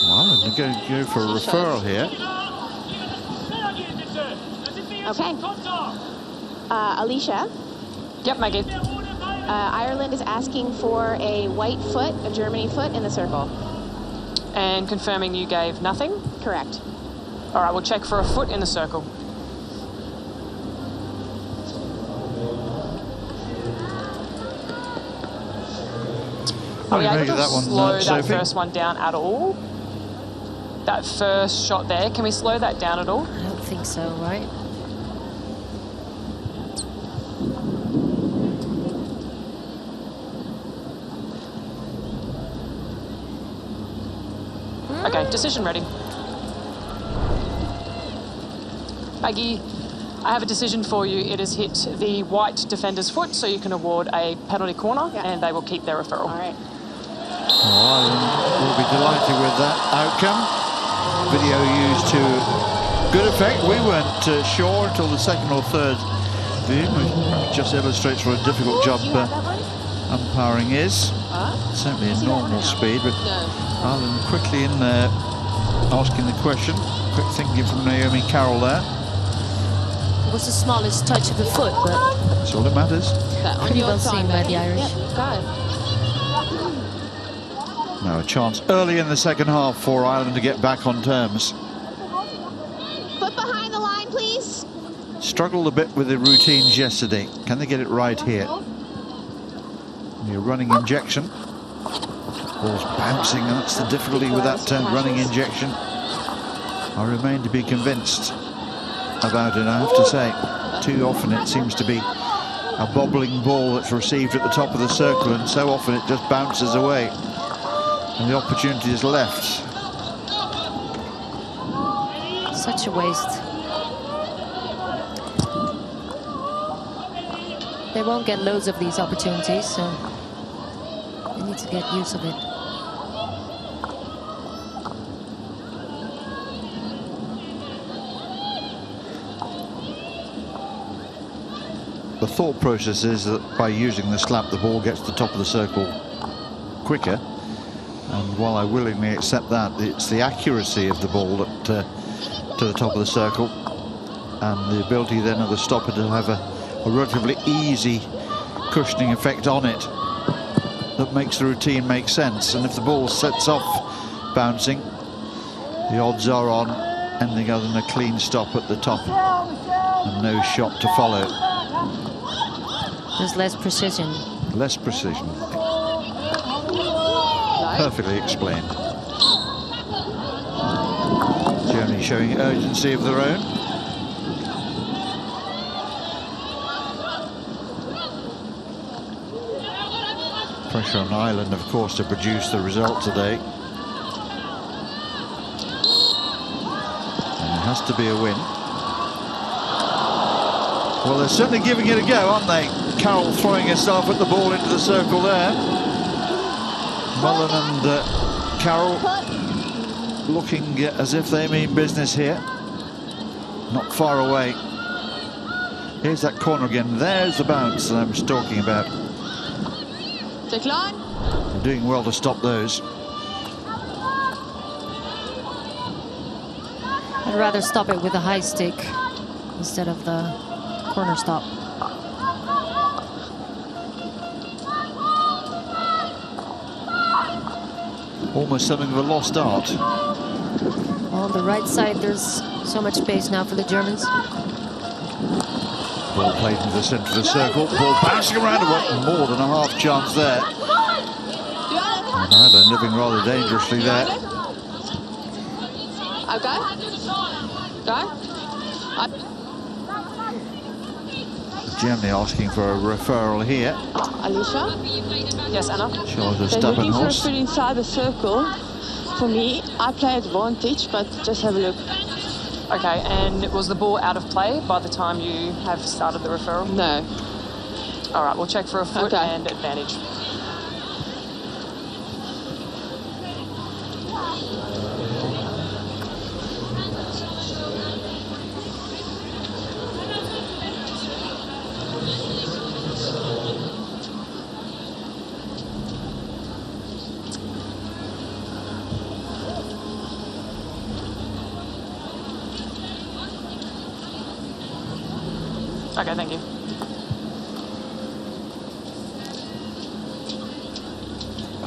Well, they're going to go for a referral here. Okay. Alicia? Yep, Maggie. Ireland is asking for a white foot, a Germany foot in the circle. And confirming you gave nothing? Correct. All right, we'll check for a foot in the circle. Are we able to slow that first one down at all? That first shot there, can we slow that down at all? I don't think so, right? Okay, decision ready. Maggie, I have a decision for you. It has hit the white defender's foot, so you can award a penalty corner, and they will keep their referral. All right. Ireland will be delighted with that outcome. Video used to good effect. We weren't sure until the second or third view, which just illustrates what a difficult job umpiring is. Certainly a normal speed, but Ireland quickly in there asking the question. Quick thinking from Naomi Carroll there. It was the smallest touch of the foot, but That's all that matters. pretty well seen by the Irish. Yep, got it. Now a chance early in the second half for Ireland to get back on terms. Foot behind the line, please. Struggled a bit with the routines yesterday. Can they get it right here? Your running injection. Ball's bouncing, and that's the difficulty with that running injection. I remain to be convinced about it, I have to say. Too often it seems to be a bobbling ball that's received at the top of the circle, and so often it just bounces away. And the opportunity is left. Such a waste. They won't get loads of these opportunities, so they need to get use of it. The thought process is that by using the slap, the ball gets to the top of the circle quicker. And while I willingly accept that, it's the accuracy of the ball that to the top of the circle, and the ability then of the stopper to have a relatively easy cushioning effect on it that makes the routine make sense. And if the ball sets off bouncing, the odds are on anything other than a clean stop at the top and no shot to follow. There's less precision. Less precision. Perfectly explained. Germany showing urgency of their own. Pressure on Ireland, of course, to produce the result today. And it has to be a win. Well, they're certainly giving it a go, aren't they? Carroll throwing herself at the ball into the circle there. Mullen and Carroll looking as if they mean business here. Not far away. Here's that corner again. There's the bounce that I was talking about. Decline. They're doing well to stop those. I'd rather stop it with a high stick instead of the corner stop. Almost something of a lost art. On the right side, there's so much space now for the Germans. Ball played into the centre of the circle. Ball bouncing around, more than a half chance there. And Ireland living rather dangerously there. Germany asking for a referral here. Alicia? Yes, Anna? Shows a stubborn horse. Inside the circle. For me, I play advantage, but just have a look. Okay, and was the ball out of play by the time you have started the referral? No. All right, we'll check for a foot and advantage. Okay, thank you.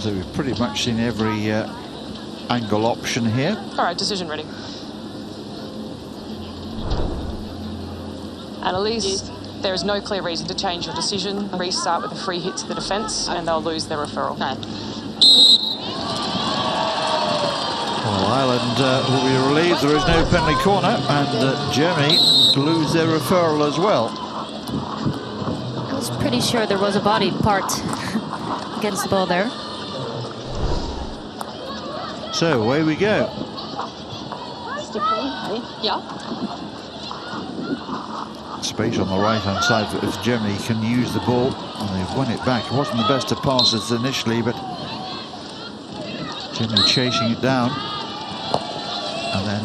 So we've pretty much seen every angle option here. All right, decision ready. Annalise, there is no clear reason to change your decision. Restart with a free hit to the defence and they'll lose their referral. Okay. Well, Ireland will be relieved there is no penalty corner, and Germany lose their referral as well. I was pretty sure there was a body part against the ball there. So away we go. Yeah. Space on the right-hand side if Germany can use the ball, and they've won it back. It wasn't the best of passes initially, but Germany chasing it down, and then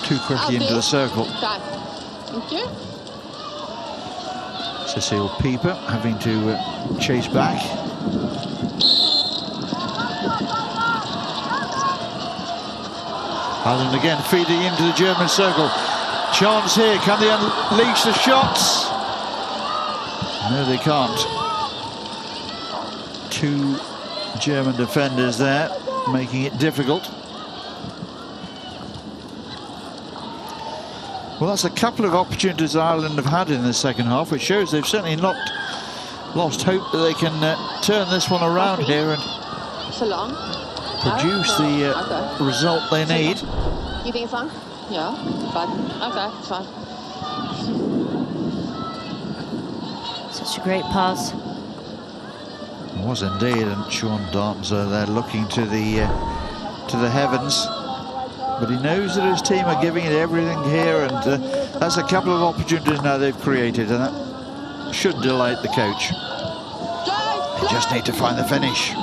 too quickly into the circle. Thank you. Cecile Pieper having to chase back. Ireland again feeding into the German circle. Chance here, can they unleash the shots? No, they can't. Two German defenders there, making it difficult. Well, that's a couple of opportunities Ireland have had in the second half, which shows they've certainly not lost hope that they can turn this one around here and So long. produce the result they need. You think it's long? Yeah. Fine. Okay, it's fine. Such a great pass. It was indeed, and Sean Dartmser there looking to the heavens, but he knows that his team are giving it everything here, and that's a couple of opportunities now they've created, and that should delight the coach. They just need to find the finish.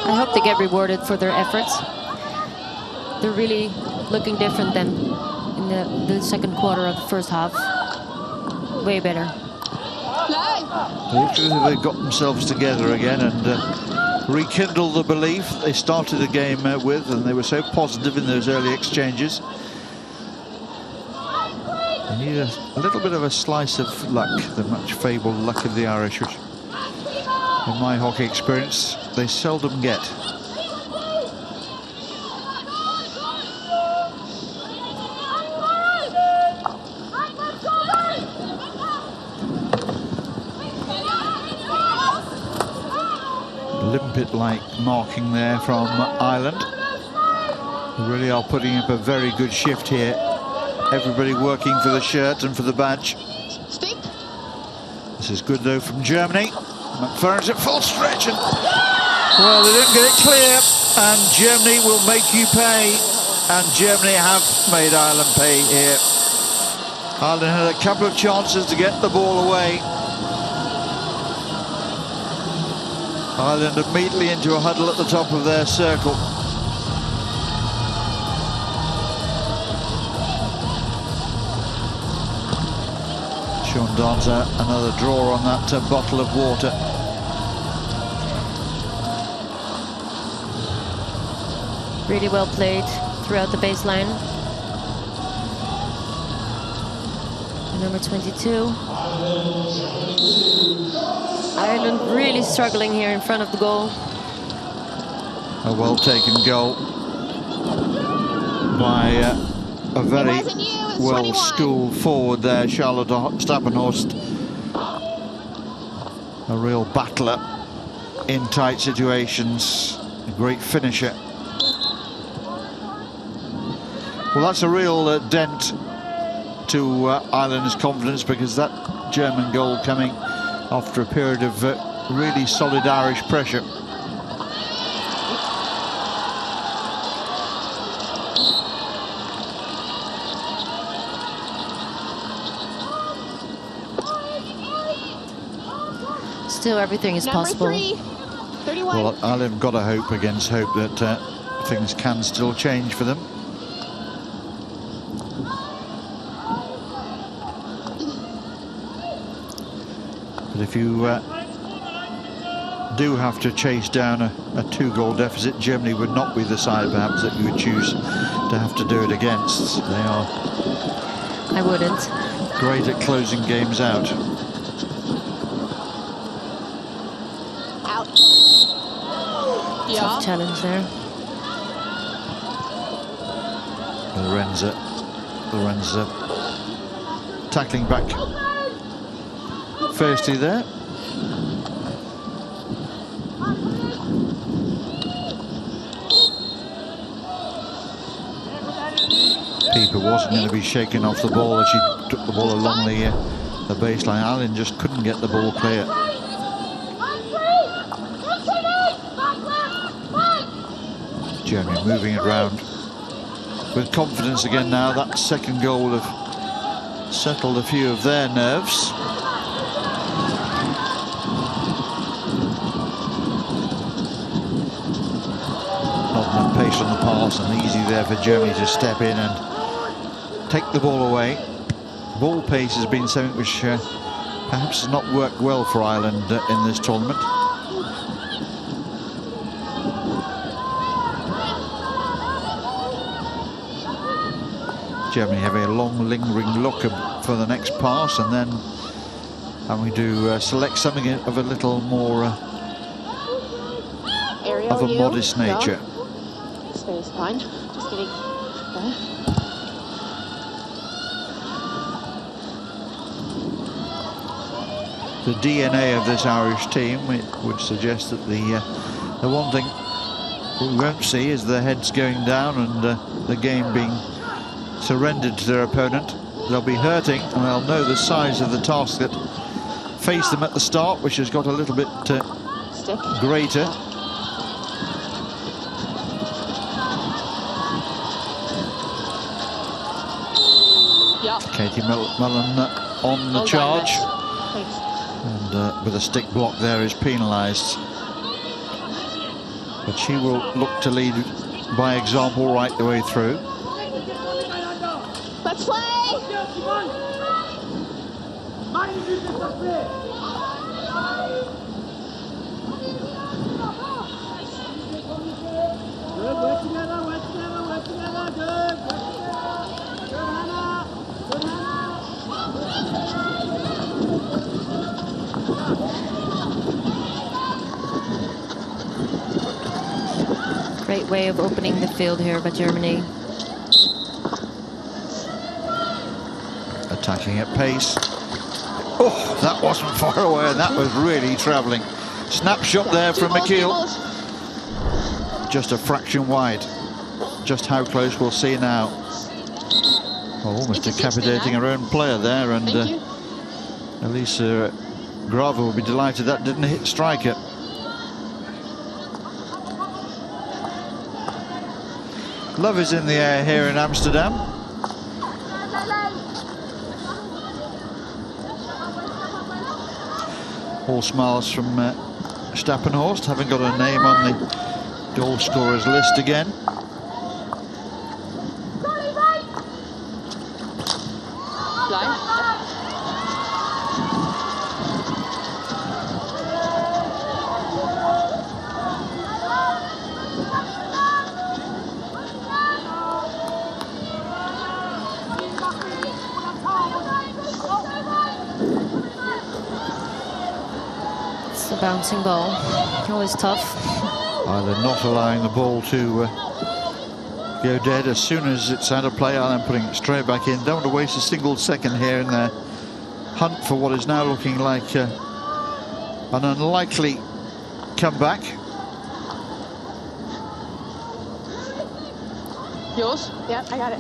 I hope they get rewarded for their efforts. They're really looking different than in the second quarter of the first half. Way better. They've got themselves together again and rekindled the belief they started the game with, and they were so positive in those early exchanges. They need a little bit of a slice of luck, the much fabled luck of the Irish, which in my hockey experience they seldom get. Limpet-like marking there from Ireland. They really are putting up a very good shift here. Everybody working for the shirt and for the badge. This is good though from Germany. McFerrin's at full stretch, and well, they didn't get it clear, and Germany will make you pay, and Germany have made Ireland pay here. Ireland had a couple of chances to get the ball away. Ireland immediately into a huddle at the top of their circle. Sean Dartmser, another draw on that bottle of water. Really well played throughout the baseline. And number 22. Ireland really struggling here in front of the goal. A well-taken goal by a very well-schooled forward there, Charlotte Stappenhorst. A real battler in tight situations, a great finisher. Well, that's a real dent to Ireland's confidence, because that German goal coming after a period of really solid Irish pressure. Still, everything is possible. Number 3, 31. Well, Ireland have got to hope against hope that things can still change for them. But if you do have to chase down a 2-goal deficit, Germany would not be the side perhaps that you would choose to have to do it against. They are I wouldn't. great at closing games out. Out. Yeah. Tough challenge there. Lorenza tackling back firstly there. Pieper wasn't going to be shaken off the ball as she took the ball along the baseline. Allen just couldn't get the ball clear. Germany moving it around with confidence again now. That second goal have settled a few of their nerves. Not enough pace on the pass, and easy there for Germany to step in and take the ball away. Ball pace has been something which perhaps has not worked well for Ireland in this tournament. Germany having a long lingering look for the next pass, and then having to select something of a little more of a modest nature. Space fine. Just getting there. The DNA of this Irish team, it would suggest that the one thing we won't see is the heads going down and the game being surrendered to their opponent. They'll be hurting, and they'll know the size of the task that faced them at the start, which has got a little bit greater. Yeah. Katie Mullen on the charge, and with a stick block there is penalised. But she will look to lead by example right the way through. Let's play! Great way of opening the field here by Germany. Attacking at pace. Oh, that wasn't far away, and that was really travelling. Snapshot there from McKeel. Just a fraction wide. Just how close we'll see now. Oh, almost decapitating her own player there, and Elisa Grava will be delighted that didn't hit striker. Love is in the air here in Amsterdam. All smiles from Stappenhorst, having got a name on the goal scorers list again. Bouncing ball, always tough. Either not allowing the ball to go dead as soon as it's out of play, and then putting it straight back in. Don't want to waste a single second here in their hunt for what is now looking like an unlikely comeback. Yours? Yeah, I got it.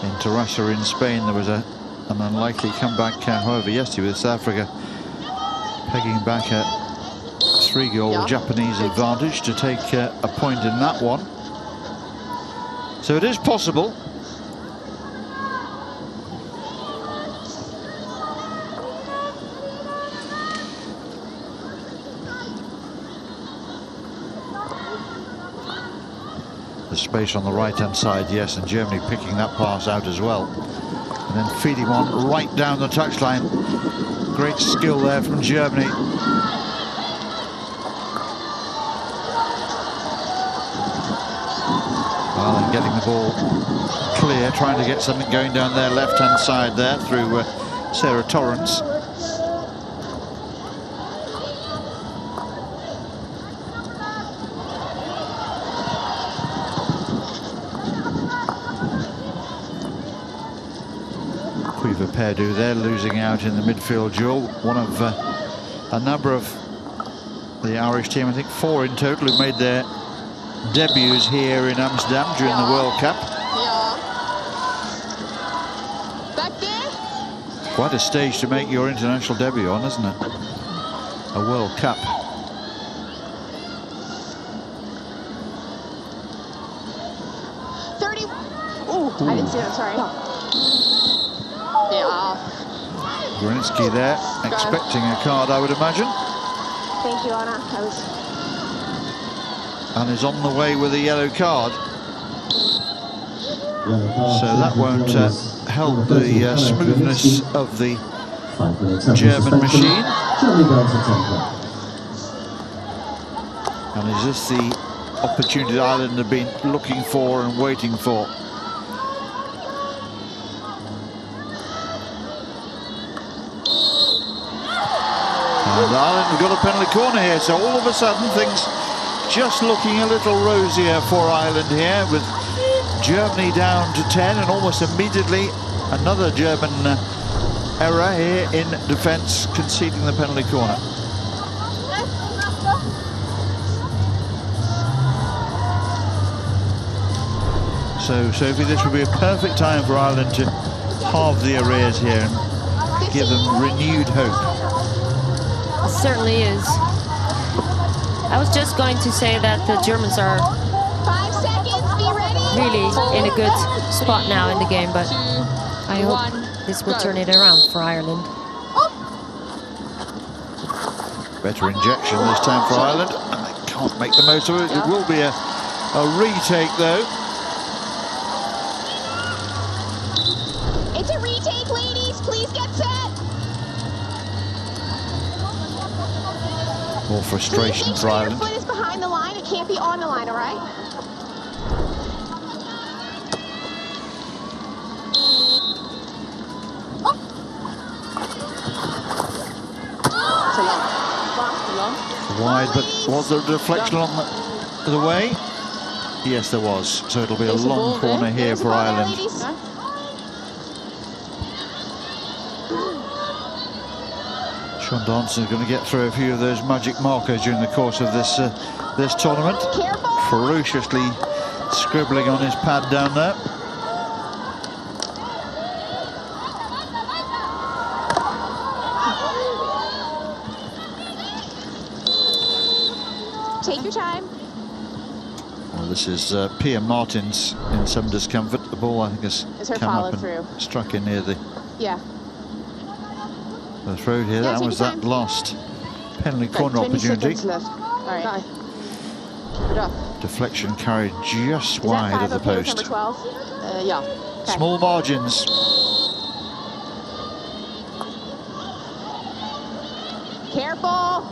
In Terrassa in Spain, there was an unlikely comeback, however, yesterday with South Africa pegging back a 3-goal Japanese advantage to take a point in that one. So it is possible. The space on the right-hand side, yes, and Germany picking that pass out as well. And then feeding one right down the touchline. Great skill there from Germany. Ireland getting the ball clear, trying to get something going down their left-hand side there through Sarah Torrance. Quiver Perdue there losing out in the midfield duel. One of a number of the Irish team, I think 4 in total, who made their debuts here in Amsterdam during the World Cup. Back there. Quite a stage to make your international debut on, isn't it? A World Cup. Ooh, I didn't see that, sorry. Yeah. Grunitzky there, expecting a card, I would imagine. Thank you, Anna. And is on the way with a yellow card. So that won't help the smoothness of the German machine. And is this the opportunity Ireland have been looking for and waiting for? And Ireland have got a penalty corner here, so all of a sudden things just looking a little rosier for Ireland here, with Germany down to 10, and almost immediately another German error here in defence, conceding the penalty corner. So, Sophie, this would be a perfect time for Ireland to halve the arrears here and give them renewed hope. It certainly is. I was just going to say that the Germans are 5 seconds, be ready. really in a good spot now in the game, but I hope this will turn it around for Ireland. Better injection this time for Ireland, and they can't make the most of it. It will be a retake, though. It's a retake, ladies. Please get set. More frustration for Ireland. Your foot is behind the line. It can't be on the line, all right? Wide, but was there a deflection on the way? Yes, there was. So it'll be a long corner here for Ireland. Sean Donaldson is going to get through a few of those magic markers during the course of this this tournament. Ferociously scribbling on his pad down there. Take your time. Well, this is Pia Martins in some discomfort. The ball, I think, has come up and struck in near the throat here. That was that last penalty corner opportunity. All right. Deflection carried just wide of the post. Number 12? Yeah. Okay. Small margins. Careful.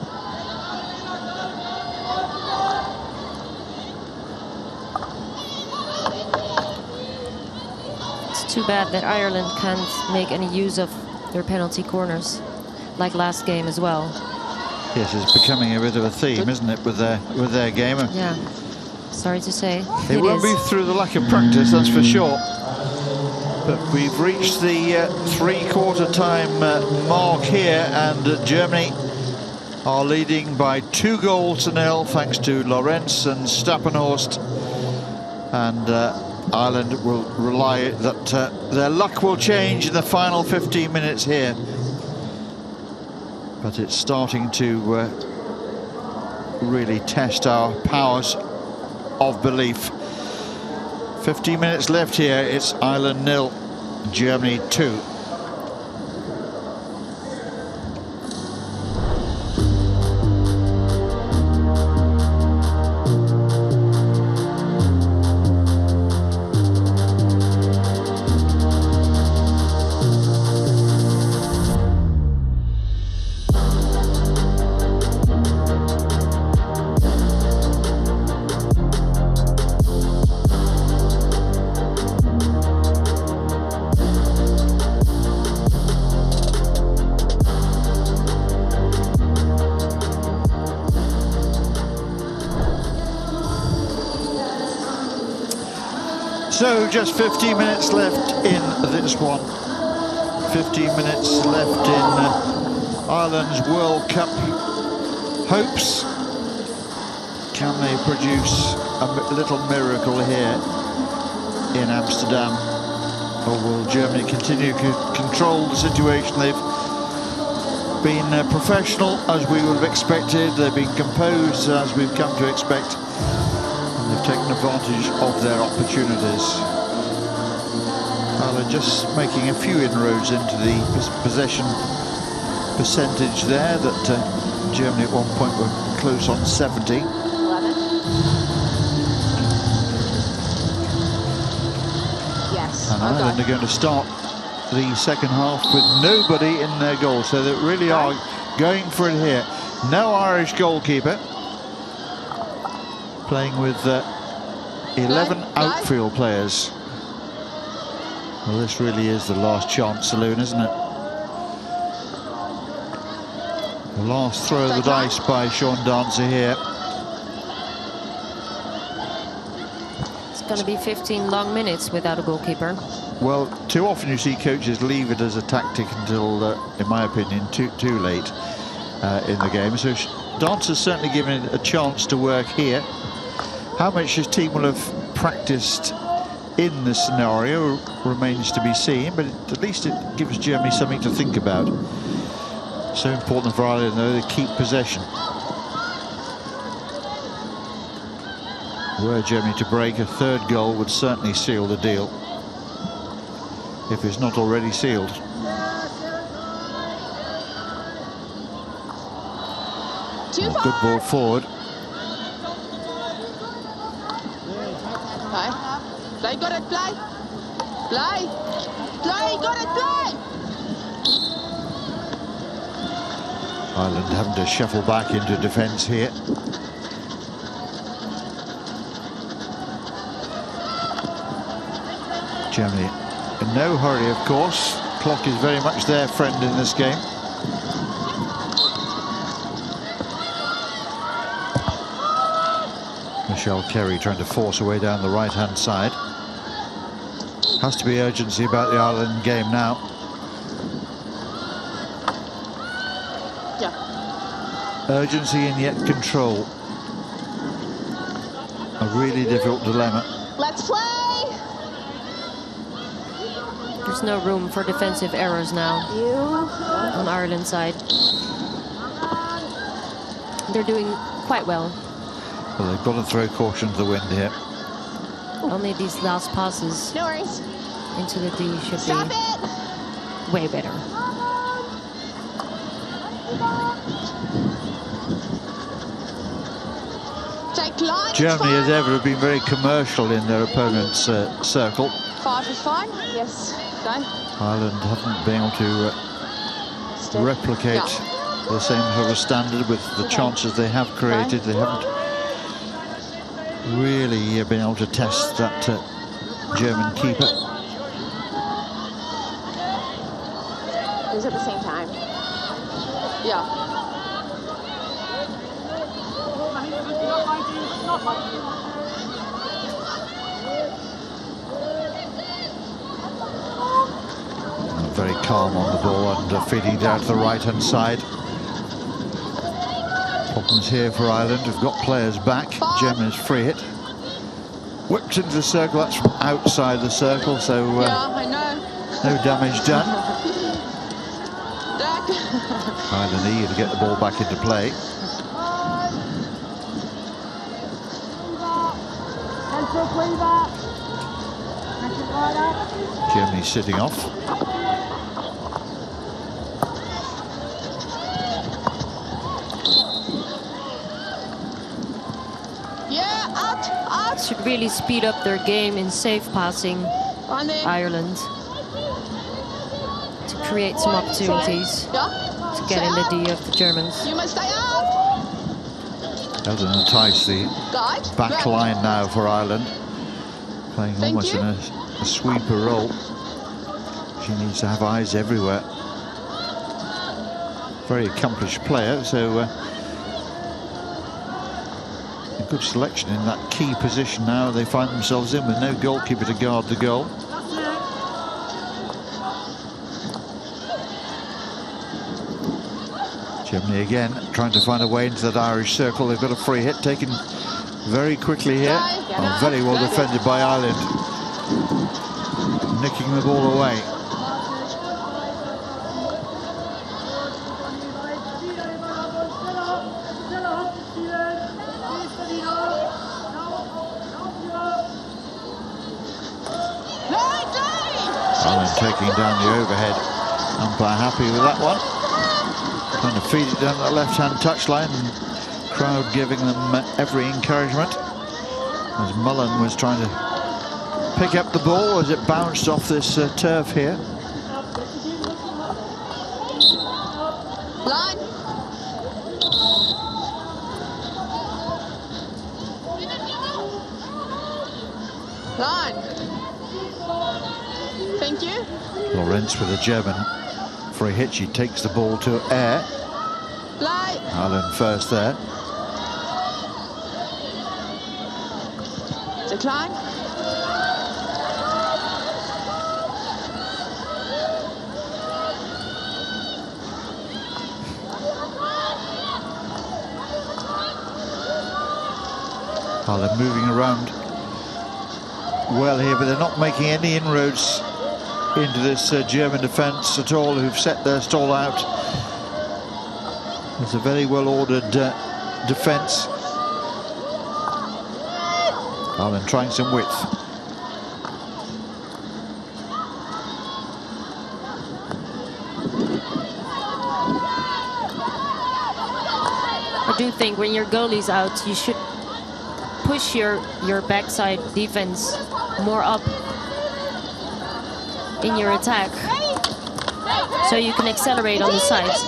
It's too bad that Ireland can't make any use of their penalty corners, like last game as well. Yes, it's becoming a bit of a theme, isn't it, with their game? Yeah, sorry to say. It won't be through the lack of practice, that's for sure. But we've reached the three-quarter time mark here, and Germany are leading by 2-0 thanks to Lorenz and Stappenhorst. And Ireland will rely that their luck will change in the final 15 minutes here. But it's starting to really test our powers of belief. 15 minutes left here. It's Ireland 0, Germany 2. So just 15 minutes left in this one. 15 minutes left in Ireland's World Cup hopes. Can they produce a little miracle here in Amsterdam? Or will Germany continue to control the situation? They've been professional, as we would have expected. They've been composed, as we've come to expect. And they've taken advantage of their opportunities. Ireland just making a few inroads into the possession percentage there, that Germany at one point were close on 70. 11. Yes. And Ireland are going to start the second half with nobody in their goal, so they really are going for it here. No Irish goalkeeper, playing with 11 outfield players. Well, this really is the last chance saloon, isn't it? The last throw of the dice by Sean Dancer here. It's going to be 15 long minutes without a goalkeeper. Well, too often you see coaches leave it as a tactic until, in my opinion, too late in the game. So Dancer's certainly given it a chance to work here. How much his team will have practiced in this scenario remains to be seen, but at least it gives Germany something to think about. So important for Ireland, though, to keep possession. Were Germany to break, a third goal would certainly seal the deal, if it's not already sealed. Good ball forward. Play, got it, play. Play. Play, got it, play. Ireland having to shuffle back into defence here. Germany in no hurry, of course. Clock is very much their friend in this game. Michelle Carey trying to force her way down the right-hand side. Has to be urgency about the Ireland game now. Yeah. Urgency and yet control. A really difficult dilemma. Let's play. There's no room for defensive errors now on Ireland's side. They're doing quite well. Well, they've got to throw caution to the wind here. Only these last passes No worries. into the D should Stop be it. way better. Take line. Germany, as ever, have been very commercial in their opponent's circle. 5 is fine. Yes. Go. Ireland haven't been able to replicate the same sort of standard with the chances they have created. They haven't really been able to test that German keeper. It was at the same time. Yeah. Very calm on the ball and feeding down to the right-hand side. Problems here for Ireland. Have got players back. Germany's free hit. Whipped into the circle. That's from outside the circle, so Yeah, I know. no damage done. Duck. Ireland eager to get the ball back into play. Germany sitting off. Yeah, out. Should really speed up their game in safe passing, On in. Ireland, to create some opportunities Yeah. to get in the D of the Germans. You must stay out. Eldon and Tice, the Guide. back line now for Ireland, playing Thank almost you. in a sweeper role. She needs to have eyes everywhere. Very accomplished player, so Good selection in that key position now they find themselves in, with no goalkeeper to guard the goal. Germany again trying to find a way into that Irish circle. They've got a free hit taken very quickly here. Oh, very well defended by Ireland. Nicking the ball away. Ireland taking down the overhead. Umpire happy with that one. Trying to feed it down that left-hand touchline, and crowd giving them every encouragement. As Mullen was trying to pick up the ball as it bounced off this turf here. Line. Line. Thank you. Lorenz with a German free hit. She takes the ball to air. Ireland first there. Decline. Ireland moving around well here, but they're not making any inroads into this German defence at all, who've set their stall out. It's a very well-ordered defence. Ireland trying some width. I do think when your goalie's out, you should push your backside defense more up in your attack, so you can accelerate on the sides.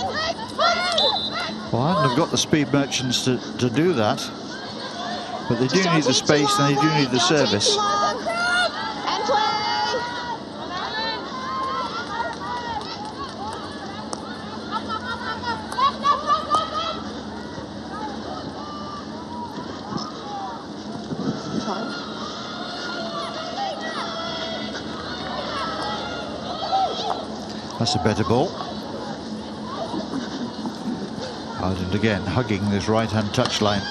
Well, Ireland have got the speed merchants to do that, but they do need the space and they do need the service. That's a better ball. Ireland again hugging this right-hand touchline.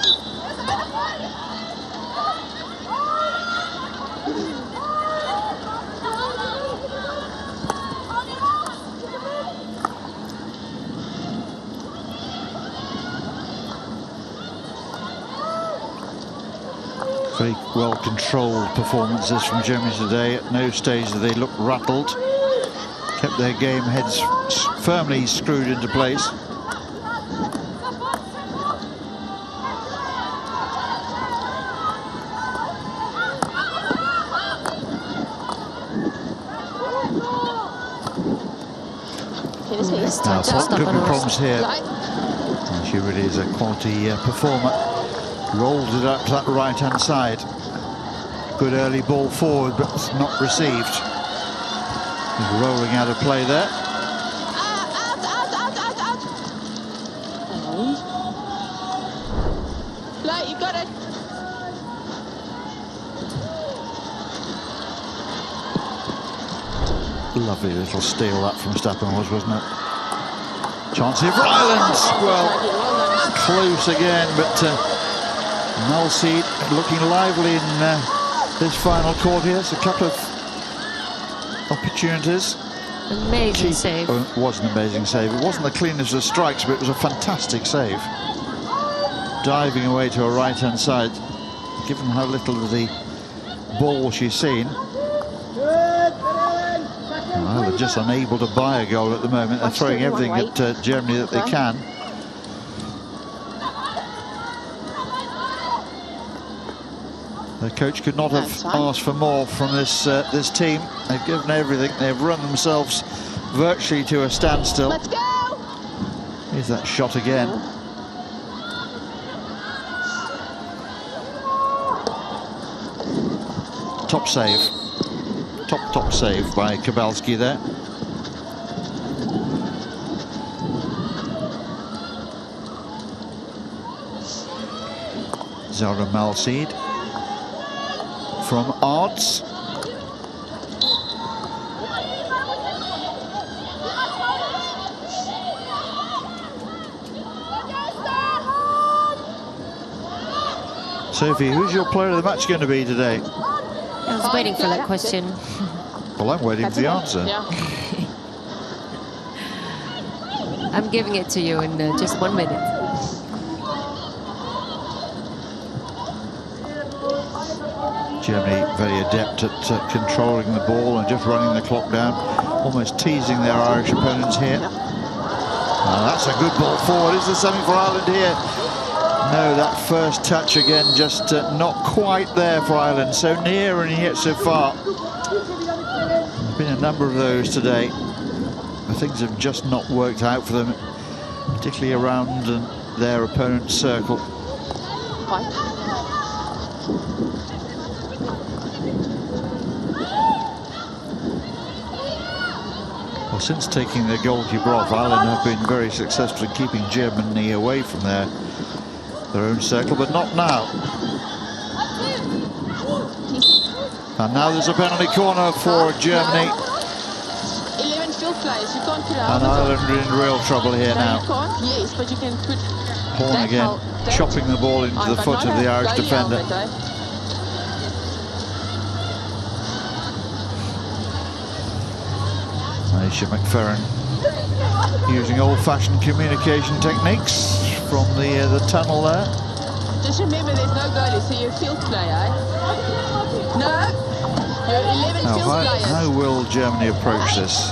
Very well controlled performances from Germany today. At no stage did they look rattled. Kept their game heads firmly screwed into place. Now, could be problems here. And she really is a quality performer. Rolled it up to that right-hand side. Good early ball forward, but not received. He's rolling out of play there. Light, you got it. Lovely little steal that from Stappenwolf, wasn't it? Chance here for Ireland. Well, close again, but Nulseed looking lively in this final quarter here. It's a couple of opportunities. Amazing save. Oh, it was an amazing save. It wasn't the cleanest of strikes, but it was a fantastic save. Diving away to her right-hand side, given how little of the ball she's seen. Ireland just unable to buy a goal at the moment. They're throwing everything at Germany that they can. The coach could not have asked for more from this this team. They've given everything. They've run themselves virtually to a standstill. Let's go. Here's that shot again. Top save. Top save by Kowalski there. Zara Malseed from Ards. Sophie, who's your player of the match going to be today? I was waiting for that question. Well, I'm waiting for the answer. Yeah. I'm giving it to you in just 1 minute. Germany very adept at controlling the ball and just running the clock down, almost teasing their Irish opponents here. That's a good ball forward. Is there something for Ireland here? No, that first touch again, just not quite there for Ireland. So near and yet so far. There's been a number of those today. Things have just not worked out for them, particularly around their opponent's circle. Well, since taking their goalkeeper off, Ireland have been very successful in keeping Germany away from their own circle, but not now. And now there's a penalty corner for Germany. 11 field players, you can't put And Ireland are in real trouble here now. You can't, yes, but you can put Horn again, chopping the ball into the foot of the Irish defender. Aisha McFerrin using old-fashioned communication techniques from the tunnel there. Just remember, there's no goalie, so you're a field player. No, you're 11 Now, field players. how will Germany approach this?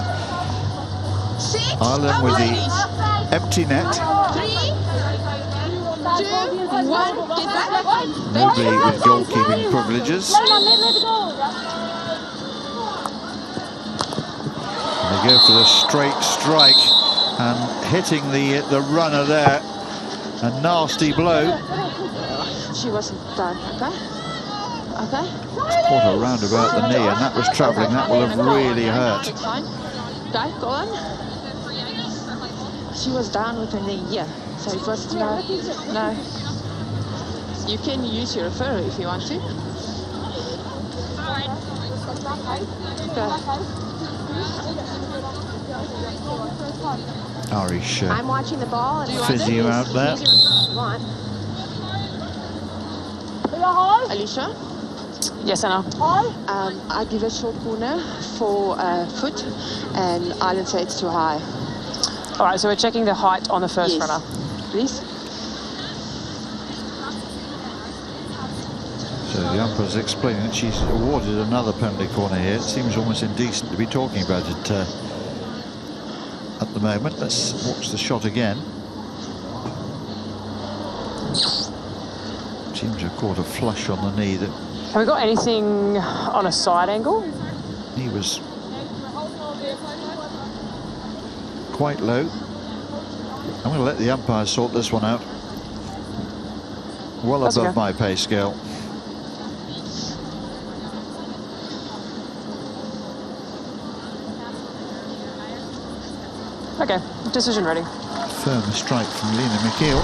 Ireland with the empty net. 3, 2, 1, get back. Nobody with goalkeeping privileges. They go for the straight strike and hitting the runner there. A nasty blow. She wasn't done, okay? Okay? Caught her round about the knee, and that was travelling. That will have really hurt. Fine. Okay, go on. She was down with her knee, yeah. So it was no. You can use your referral if you want to. Okay. Irish I'm watching the ball. physio out there. Alicia? Yes, Anna. I give a short corner for foot, and Ireland say it's too high. All right, so we're checking the height on the first runner. Please. So the umpire's explaining that she's awarded another penalty corner here. It seems almost indecent to be talking about it at the moment. Let's watch the shot again. Seems to have caught a flush on the knee. That Have we got anything on a side angle? he was quite low. I'm going to let the umpire sort this one out. Well That's above okay. my pay scale. Okay, decision ready. Firm strike from Lena McKeel.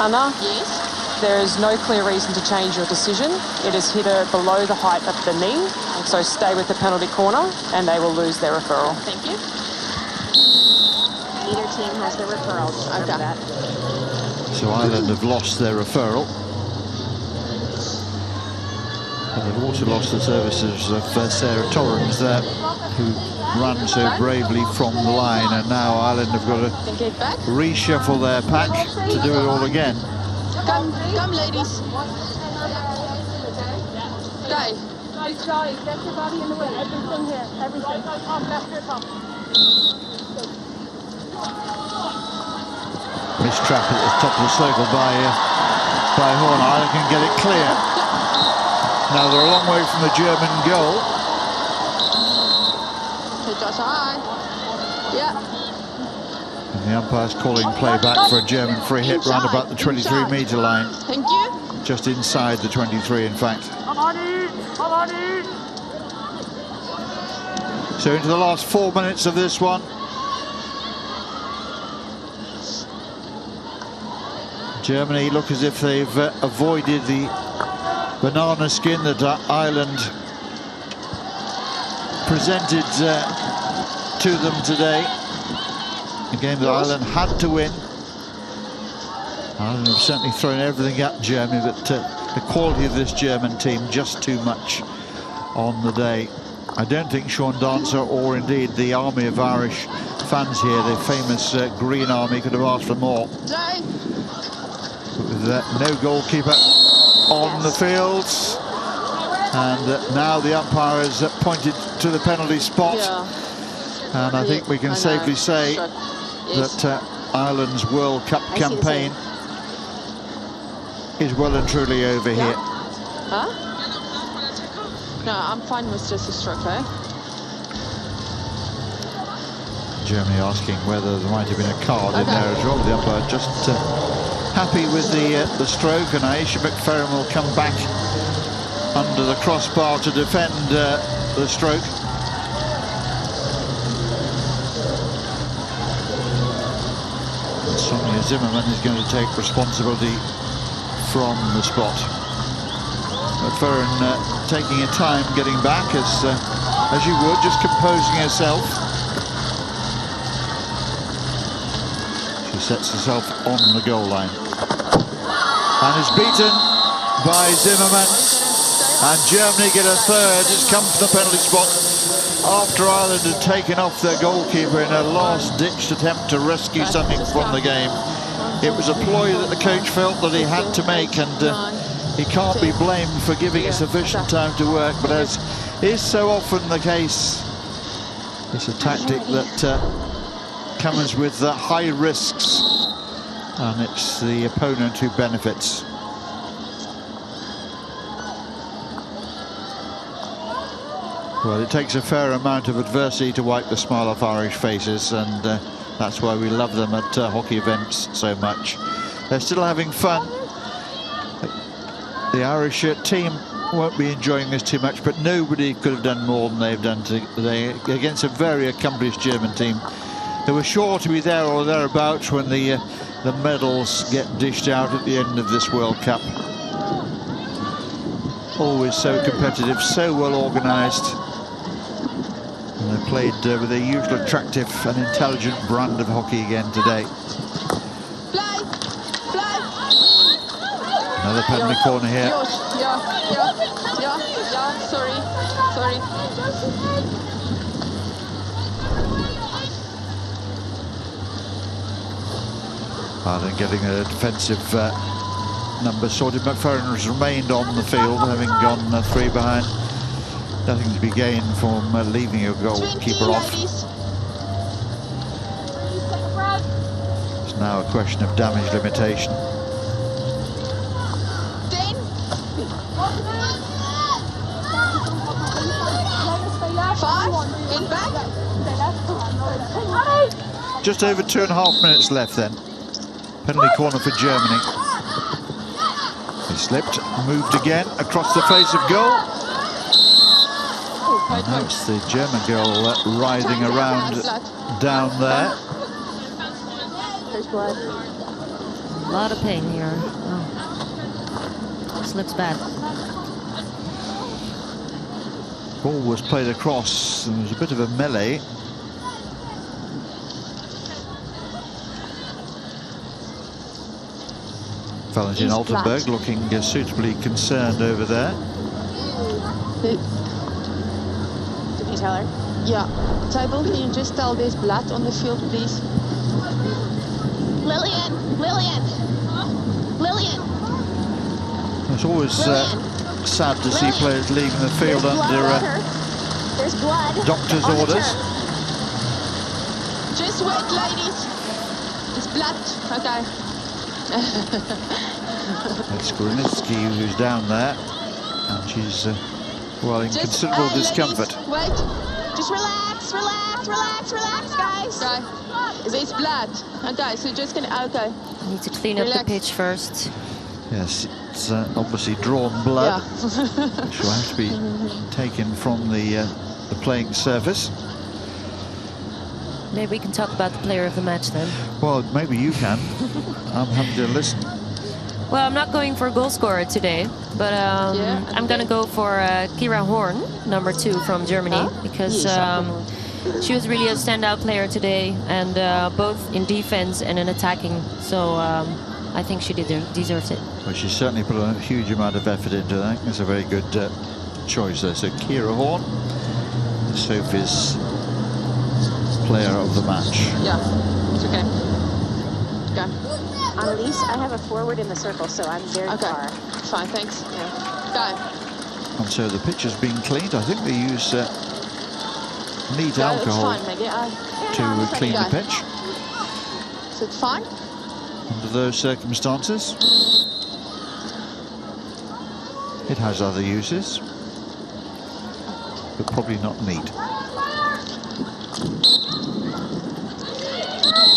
Anna? Yes. There is no clear reason to change your decision. It is hit her below the height of the knee, so stay with the penalty corner and they will lose their referral. Thank you. Either team has their referrals. Remember that. So Ireland have lost their referral. But they've also lost the services of Sarah Torrens there, who ran so bravely from the line, and now Ireland have got to Get back. reshuffle their pack to do it all again. Come, ladies. Guy. Get your body in the way. Everything here. Everything. Left your top. Missed trap at the top of the circle by Horn. Ireland can get it clear. Now they're a long way from the German goal. Just high. Yeah. And the umpire's calling play back for a German free hit round about the 23-metre line. Thank you. Just inside the 23, in fact. So into the last 4 minutes of this one. Germany look as if they've avoided the banana skin that Ireland presented to them today. A game that Ireland had to win. Ireland have certainly thrown everything at Germany, but the quality of this German team just too much on the day. I don't think Sean Dancer or indeed the army of Irish fans here, the famous Green Army, could have asked for more. With no goalkeeper on the fields, and now the umpire has pointed to the penalty spot, and I think we can safely say that Ireland's World Cup campaign is well and truly over here. Huh? No, I'm fine with just a stroke, eh? Germany asking whether there might have been a card in there as well. The umpire just happy with the stroke, and Aisha McFerrin will come back under the crossbar to defend the stroke. Sonia Zimmerman is going to take responsibility from the spot. McFerrin taking her time getting back, as you would, just composing herself. She sets herself on the goal line and is beaten by Zimmerman, and Germany get a third. It's come to the penalty spot after Ireland had taken off their goalkeeper in a last-ditch attempt to rescue something from the game. It was a ploy that the coach felt that he had to make, and he can't be blamed for giving it sufficient time to work, but as is so often the case, it's a tactic that comes with high risks, and it's the opponent who benefits. Well, it takes a fair amount of adversity to wipe the smile off Irish faces, and that's why we love them at hockey events so much. They're still having fun. The Irish team won't be enjoying this too much, but nobody could have done more than they've done today against a very accomplished German team. They were sure to be there or thereabouts when the medals get dished out at the end of this World Cup. Always so competitive, so well organised. And they played with their usual attractive and intelligent brand of hockey again today. Another penalty corner here. Sorry. Ireland getting a defensive number sorted. McFerrin has remained on the field, having gone 3 behind. Nothing to be gained from leaving your goalkeeper off. It's now a question of damage limitation. Just over 2.5 minutes left then. Penalty corner for Germany. He slipped, moved again across the face of goal. And now it's the German girl writhing around down there. A lot of pain here. Oh. This looks bad. Ball was played across, and there was a bit of a melee. Valentin Altenberg looking suitably concerned over there. Did you tell her? Yeah. Table, can you just tell there's blood on the field, please? Lillian! It's always sad to see players leaving the field under doctor's orders. Just wait, ladies. It's blood. Okay. It's Grunitsky who's down there, and she's well in considerable discomfort. Ladies, wait. Just relax, guys. Okay. There's blood. Okay, so just gonna. Okay. Need to clean up the pitch first. Yes, it's obviously drawn blood, which will have to be taken from the playing surface. Maybe we can talk about the player of the match then. Well, maybe you can. I'm happy to listen. Well, I'm not going for goal scorer today, but I'm going to go for Kira Horn, number 2 from Germany, because she was really a standout player today, and both in defense and in attacking. So I think she deserves it. Well, she certainly put a huge amount of effort into that. It's a very good choice there. So Kira Horn, Sophie's player of the match. Yeah, it's okay. Go. Annalise, I have a forward in the circle, so I'm very far. Fine, thanks. Yeah. Go. And so the pitch has been cleaned. I think they use neat alcohol to clean the pitch. Is it fine? Under those circumstances. It has other uses, but probably not neat.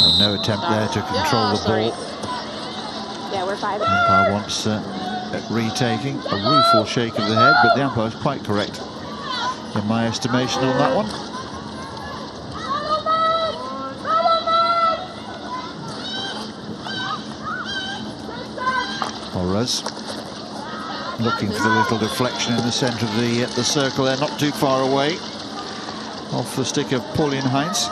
And no attempt there to control the ball. Yeah, we're 5. The umpire wants retaking, a rueful shake of the head, but the umpire is quite correct in my estimation on that one. Horace looking for the little deflection in the centre of the circle there, not too far away, off the stick of Pauline Heinz.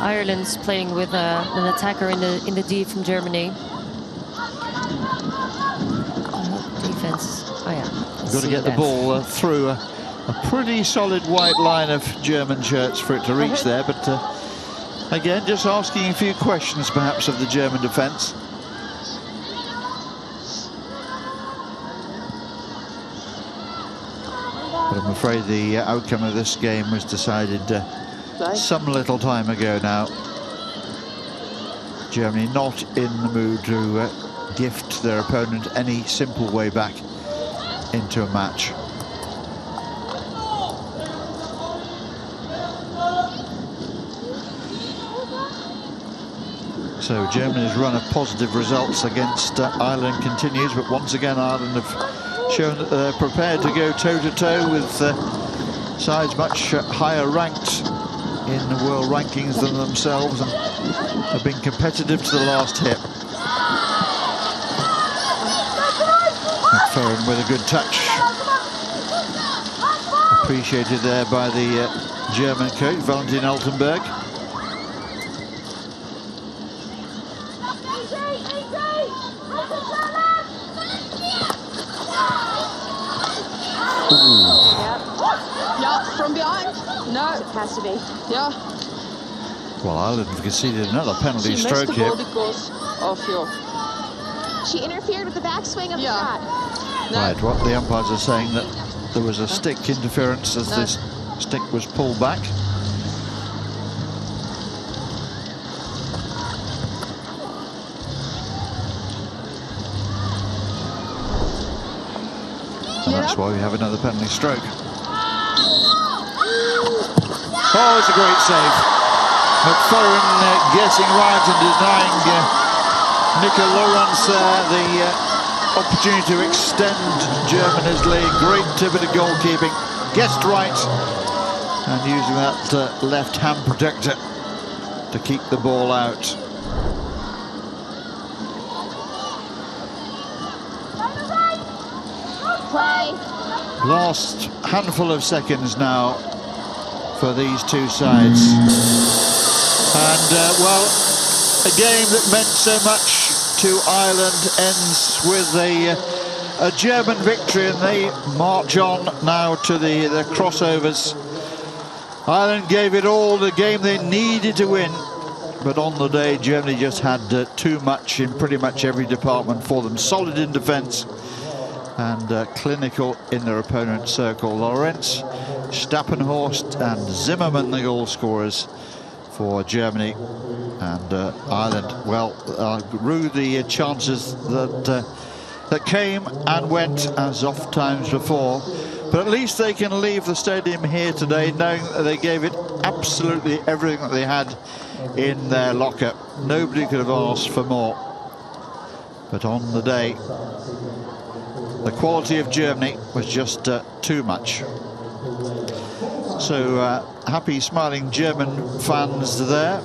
Ireland's playing with an attacker in the D from Germany. Defense. Oh yeah. Got to get the ball through a pretty solid white line of German shirts for it to reach there, but again, just asking a few questions perhaps of the German defence. But I'm afraid the outcome of this game was decided some little time ago now. Germany not in the mood to gift their opponent any simple way back into a match. So Germany's run of positive results against Ireland continues, but once again Ireland have shown that they're prepared to go toe-to-toe with sides much higher ranked in the world rankings than themselves, and have been competitive to the last hit. McFerrin with a good touch. Appreciated there by the German coach, Valentin Altenberg. Yeah, from behind. No, it has to be. Yeah. Well, Ireland have conceded another penalty stroke here. Because of your... She interfered with the backswing of the shot. No. Right, what the umpires are saying that there was a stick interference as this stick was pulled back. And that's why we have another penalty stroke. Oh, it's a great save. McFerrin guessing right and denying Nico Lawrence the opportunity to extend Germany's lead. Great bit of goalkeeping. Guessed right and using that left hand protector to keep the ball out. Last handful of seconds now for these two sides. And, well, a game that meant so much to Ireland ends with a German victory, and they march on now to the crossovers. Ireland gave it all, the game they needed to win. But on the day, Germany just had too much in pretty much every department for them. Solid in defence and clinical in their opponent's circle. Lorenz, Stappenhorst and Zimmermann, the goal scorers for Germany. And Ireland, well, rue the chances that came and went as oft times before. But at least they can leave the stadium here today knowing that they gave it absolutely everything that they had in their locker. Nobody could have asked for more. But on the day, the quality of Germany was just too much. So happy, smiling German fans there.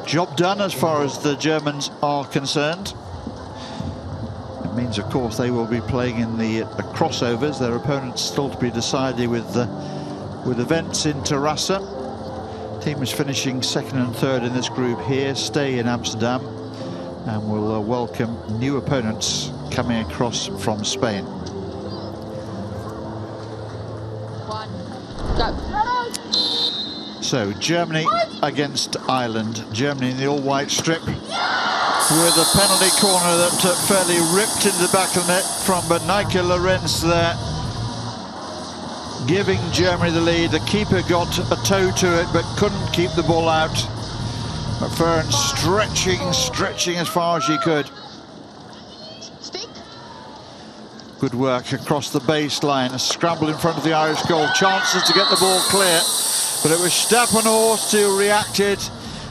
Job done as far as the Germans are concerned. means, of course, they will be playing in the crossovers. Their opponents still to be decided with events in Terrassa. Team is finishing second and third in this group here, stay in Amsterdam, and will welcome new opponents coming across from Spain. So Germany against Ireland. Germany in the all-white strip, with a penalty corner that fairly ripped into the back of the net from Nike Lorenz there, giving Germany the lead. The keeper got a toe to it but couldn't keep the ball out. McFerrin stretching as far as she could. Good work across the baseline. A scramble in front of the Irish goal. Chances to get the ball clear, but it was Steppenhorst who reacted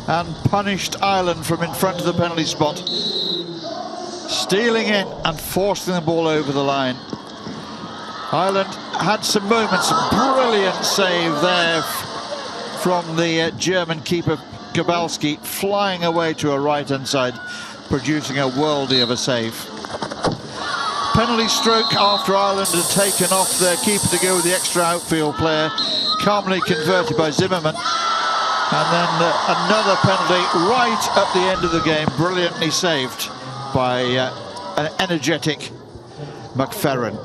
and punished Ireland from in front of the penalty spot, stealing in and forcing the ball over the line. Ireland had some moments. Brilliant save there from the German keeper Kowalski, flying away to her right-hand side, producing a worldie of a save. Penalty stroke after Ireland had taken off their keeper to go with the extra outfield player, calmly converted by Zimmerman. And then another penalty right at the end of the game, brilliantly saved by an energetic McFerrin.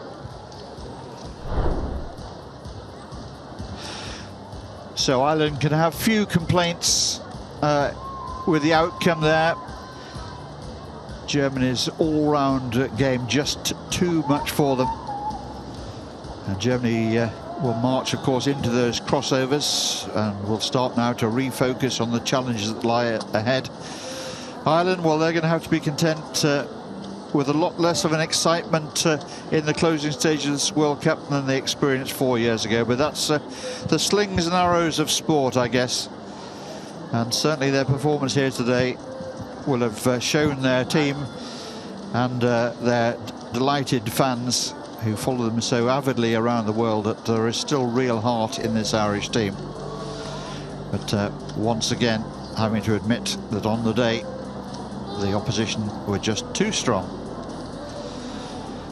So Ireland can have few complaints with the outcome there. Germany's all-round game just too much for them. And Germany will march, of course, into those crossovers, and will start now to refocus on the challenges that lie ahead. Ireland, well, they're going to have to be content with a lot less of an excitement in the closing stages of this World Cup than they experienced 4 years ago. But that's the slings and arrows of sport, I guess. And certainly their performance here today will have shown their team and their delighted fans who follow them so avidly around the world that there is still real heart in this Irish team. But once again, having to admit that on the day the opposition were just too strong.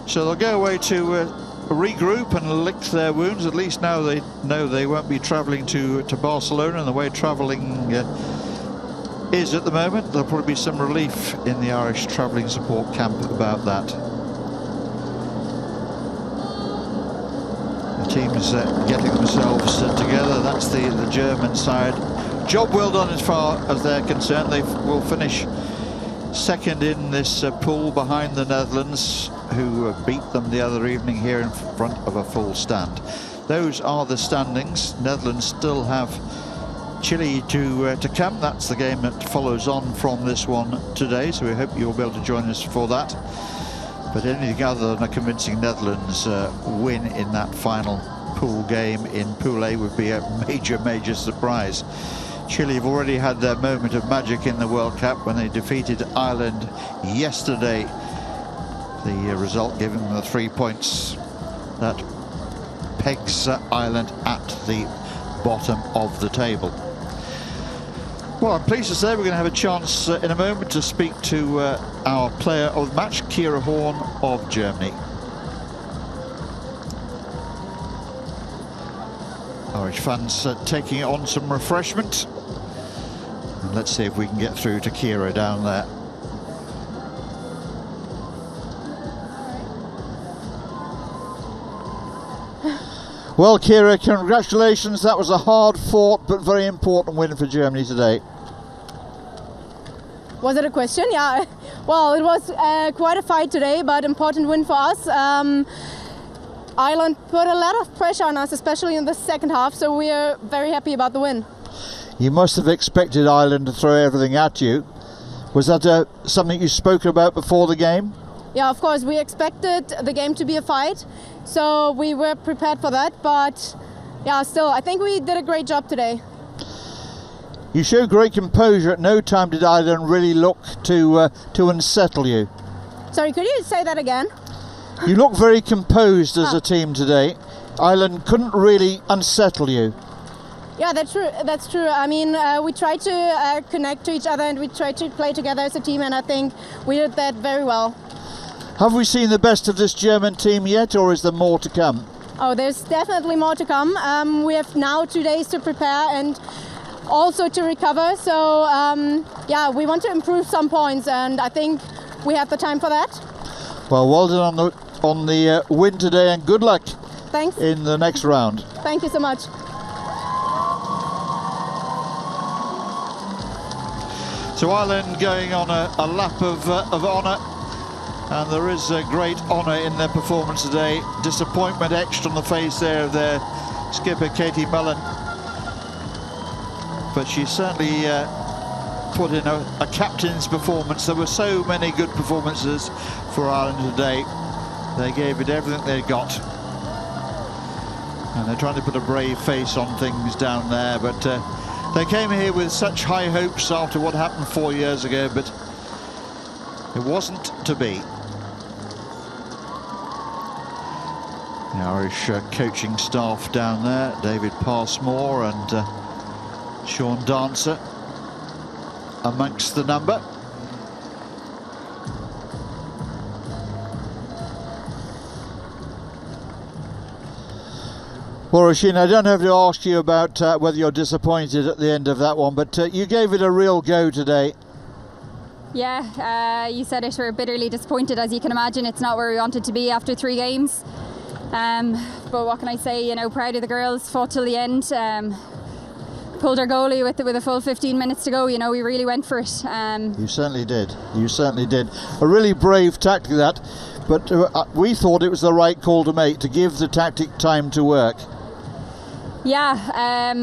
So they'll go away to regroup and lick their wounds. At least now they know they won't be travelling to Barcelona, and the way travelling is at the moment. There'll probably be some relief in the Irish travelling support camp about that. The team's getting themselves together. That's the German side. Job well done as far as they're concerned. They will finish second in this pool behind the Netherlands, who beat them the other evening here in front of a full stand. Those are the standings. Netherlands still have Chile to come. That's the game that follows on from this one today, so we hope you'll be able to join us for that. But anything other than a convincing Netherlands win in that final pool game in Pool A would be a major surprise. Chile have already had their moment of magic in the World Cup when they defeated Ireland yesterday. The result giving them the 3 points that pegs Ireland at the bottom of the table. Well, I'm pleased to say we're going to have a chance in a moment to speak to our player of the match, Kira Horn of Germany. Irish fans taking on some refreshment. And let's see if we can get through to Kira down there. Well, Kira, congratulations. That was a hard-fought but very important win for Germany today. Was it a question? Yeah. Well, it was quite a fight today, but important win for us. Ireland put a lot of pressure on us, especially in the second half, so we are very happy about the win. You must have expected Ireland to throw everything at you. Was that something you spoke about before the game? Yeah, of course, we expected the game to be a fight, so we were prepared for that, but yeah, still, I think we did a great job today. You showed great composure. At no time did Ireland really look to unsettle you. Sorry, could you say that again? You look very composed as a team today. Ireland couldn't really unsettle you. Yeah, that's true. That's true. I mean, we tried to connect to each other and we tried to play together as a team, and I think we did that very well. Have we seen the best of this German team yet, or is there more to come? Oh, there's definitely more to come. We have now 2 days to prepare and also to recover. So yeah, we want to improve some points, and I think we have the time for that. Well, well done on the win today, and good luck. Thanks. In the next round. Thank you so much. So Ireland going on a lap of honour, and there is a great honour in their performance today. Disappointment etched on the face there of their skipper Katie Mullen, but she certainly put in a captain's performance. There were so many good performances for Ireland today. They gave it everything they got, and they're trying to put a brave face on things down there, but they came here with such high hopes after what happened 4 years ago, but it wasn't to be. The Irish coaching staff down there, David Passmore and Sean Dancer amongst the number. Well, Roisin, I don't have to ask you about whether you're disappointed at the end of that one, but you gave it a real go today. Yeah, you said it, we're bitterly disappointed. As you can imagine, it's not where we wanted to be after 3 games. But what can I say, you know, proud of the girls, fought till the end. Pulled our goalie with a full 15 minutes to go, you know, we really went for it. You certainly did, you certainly did. A really brave tactic that, but we thought it was the right call to make, to give the tactic time to work. Yeah,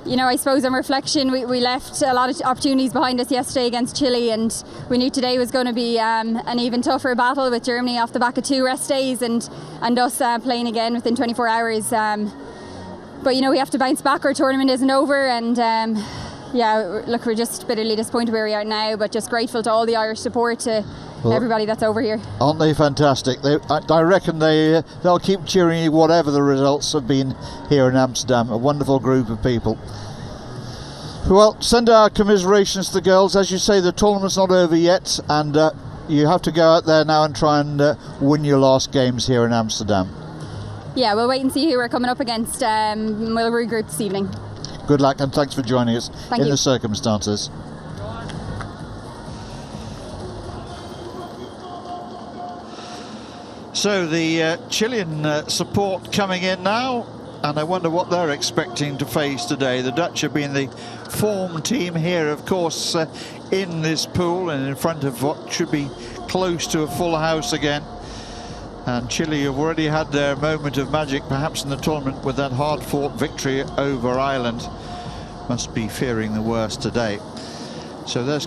you know, I suppose on reflection, we left a lot of opportunities behind us yesterday against Chile, and we knew today was going to be an even tougher battle with Germany off the back of 2 rest days and us playing again within 24 hours. But, you know, we have to bounce back. Our tournament isn't over, and yeah, look, we're just bitterly disappointed where we are now, but just grateful to all the Irish support, to everybody that's over here. Aren't they fantastic? I reckon they'll keep cheering you whatever the results have been here in Amsterdam. A wonderful group of people. Well, send our commiserations to the girls. As you say, the tournament's not over yet, and you have to go out there now and try and win your last games here in Amsterdam. Yeah, we'll wait and see who we're coming up against. We'll regroup this evening. Good luck, and thanks for joining us in the circumstances. So the Chilean support coming in now, and I wonder what they're expecting to face today. The Dutch have been the form team here, of course, in this pool and in front of what should be close to a full house again. And Chile have already had their moment of magic, perhaps in the tournament, with that hard-fought victory over Ireland. Must be fearing the worst today. So there's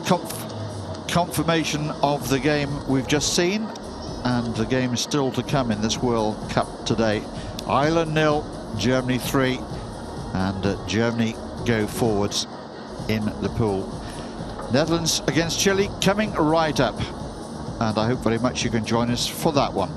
confirmation of the game we've just seen, and the game is still to come in this World Cup today. Ireland 0, Germany 3, and Germany go forwards in the pool. Netherlands against Chile coming right up, and I hope very much you can join us for that one.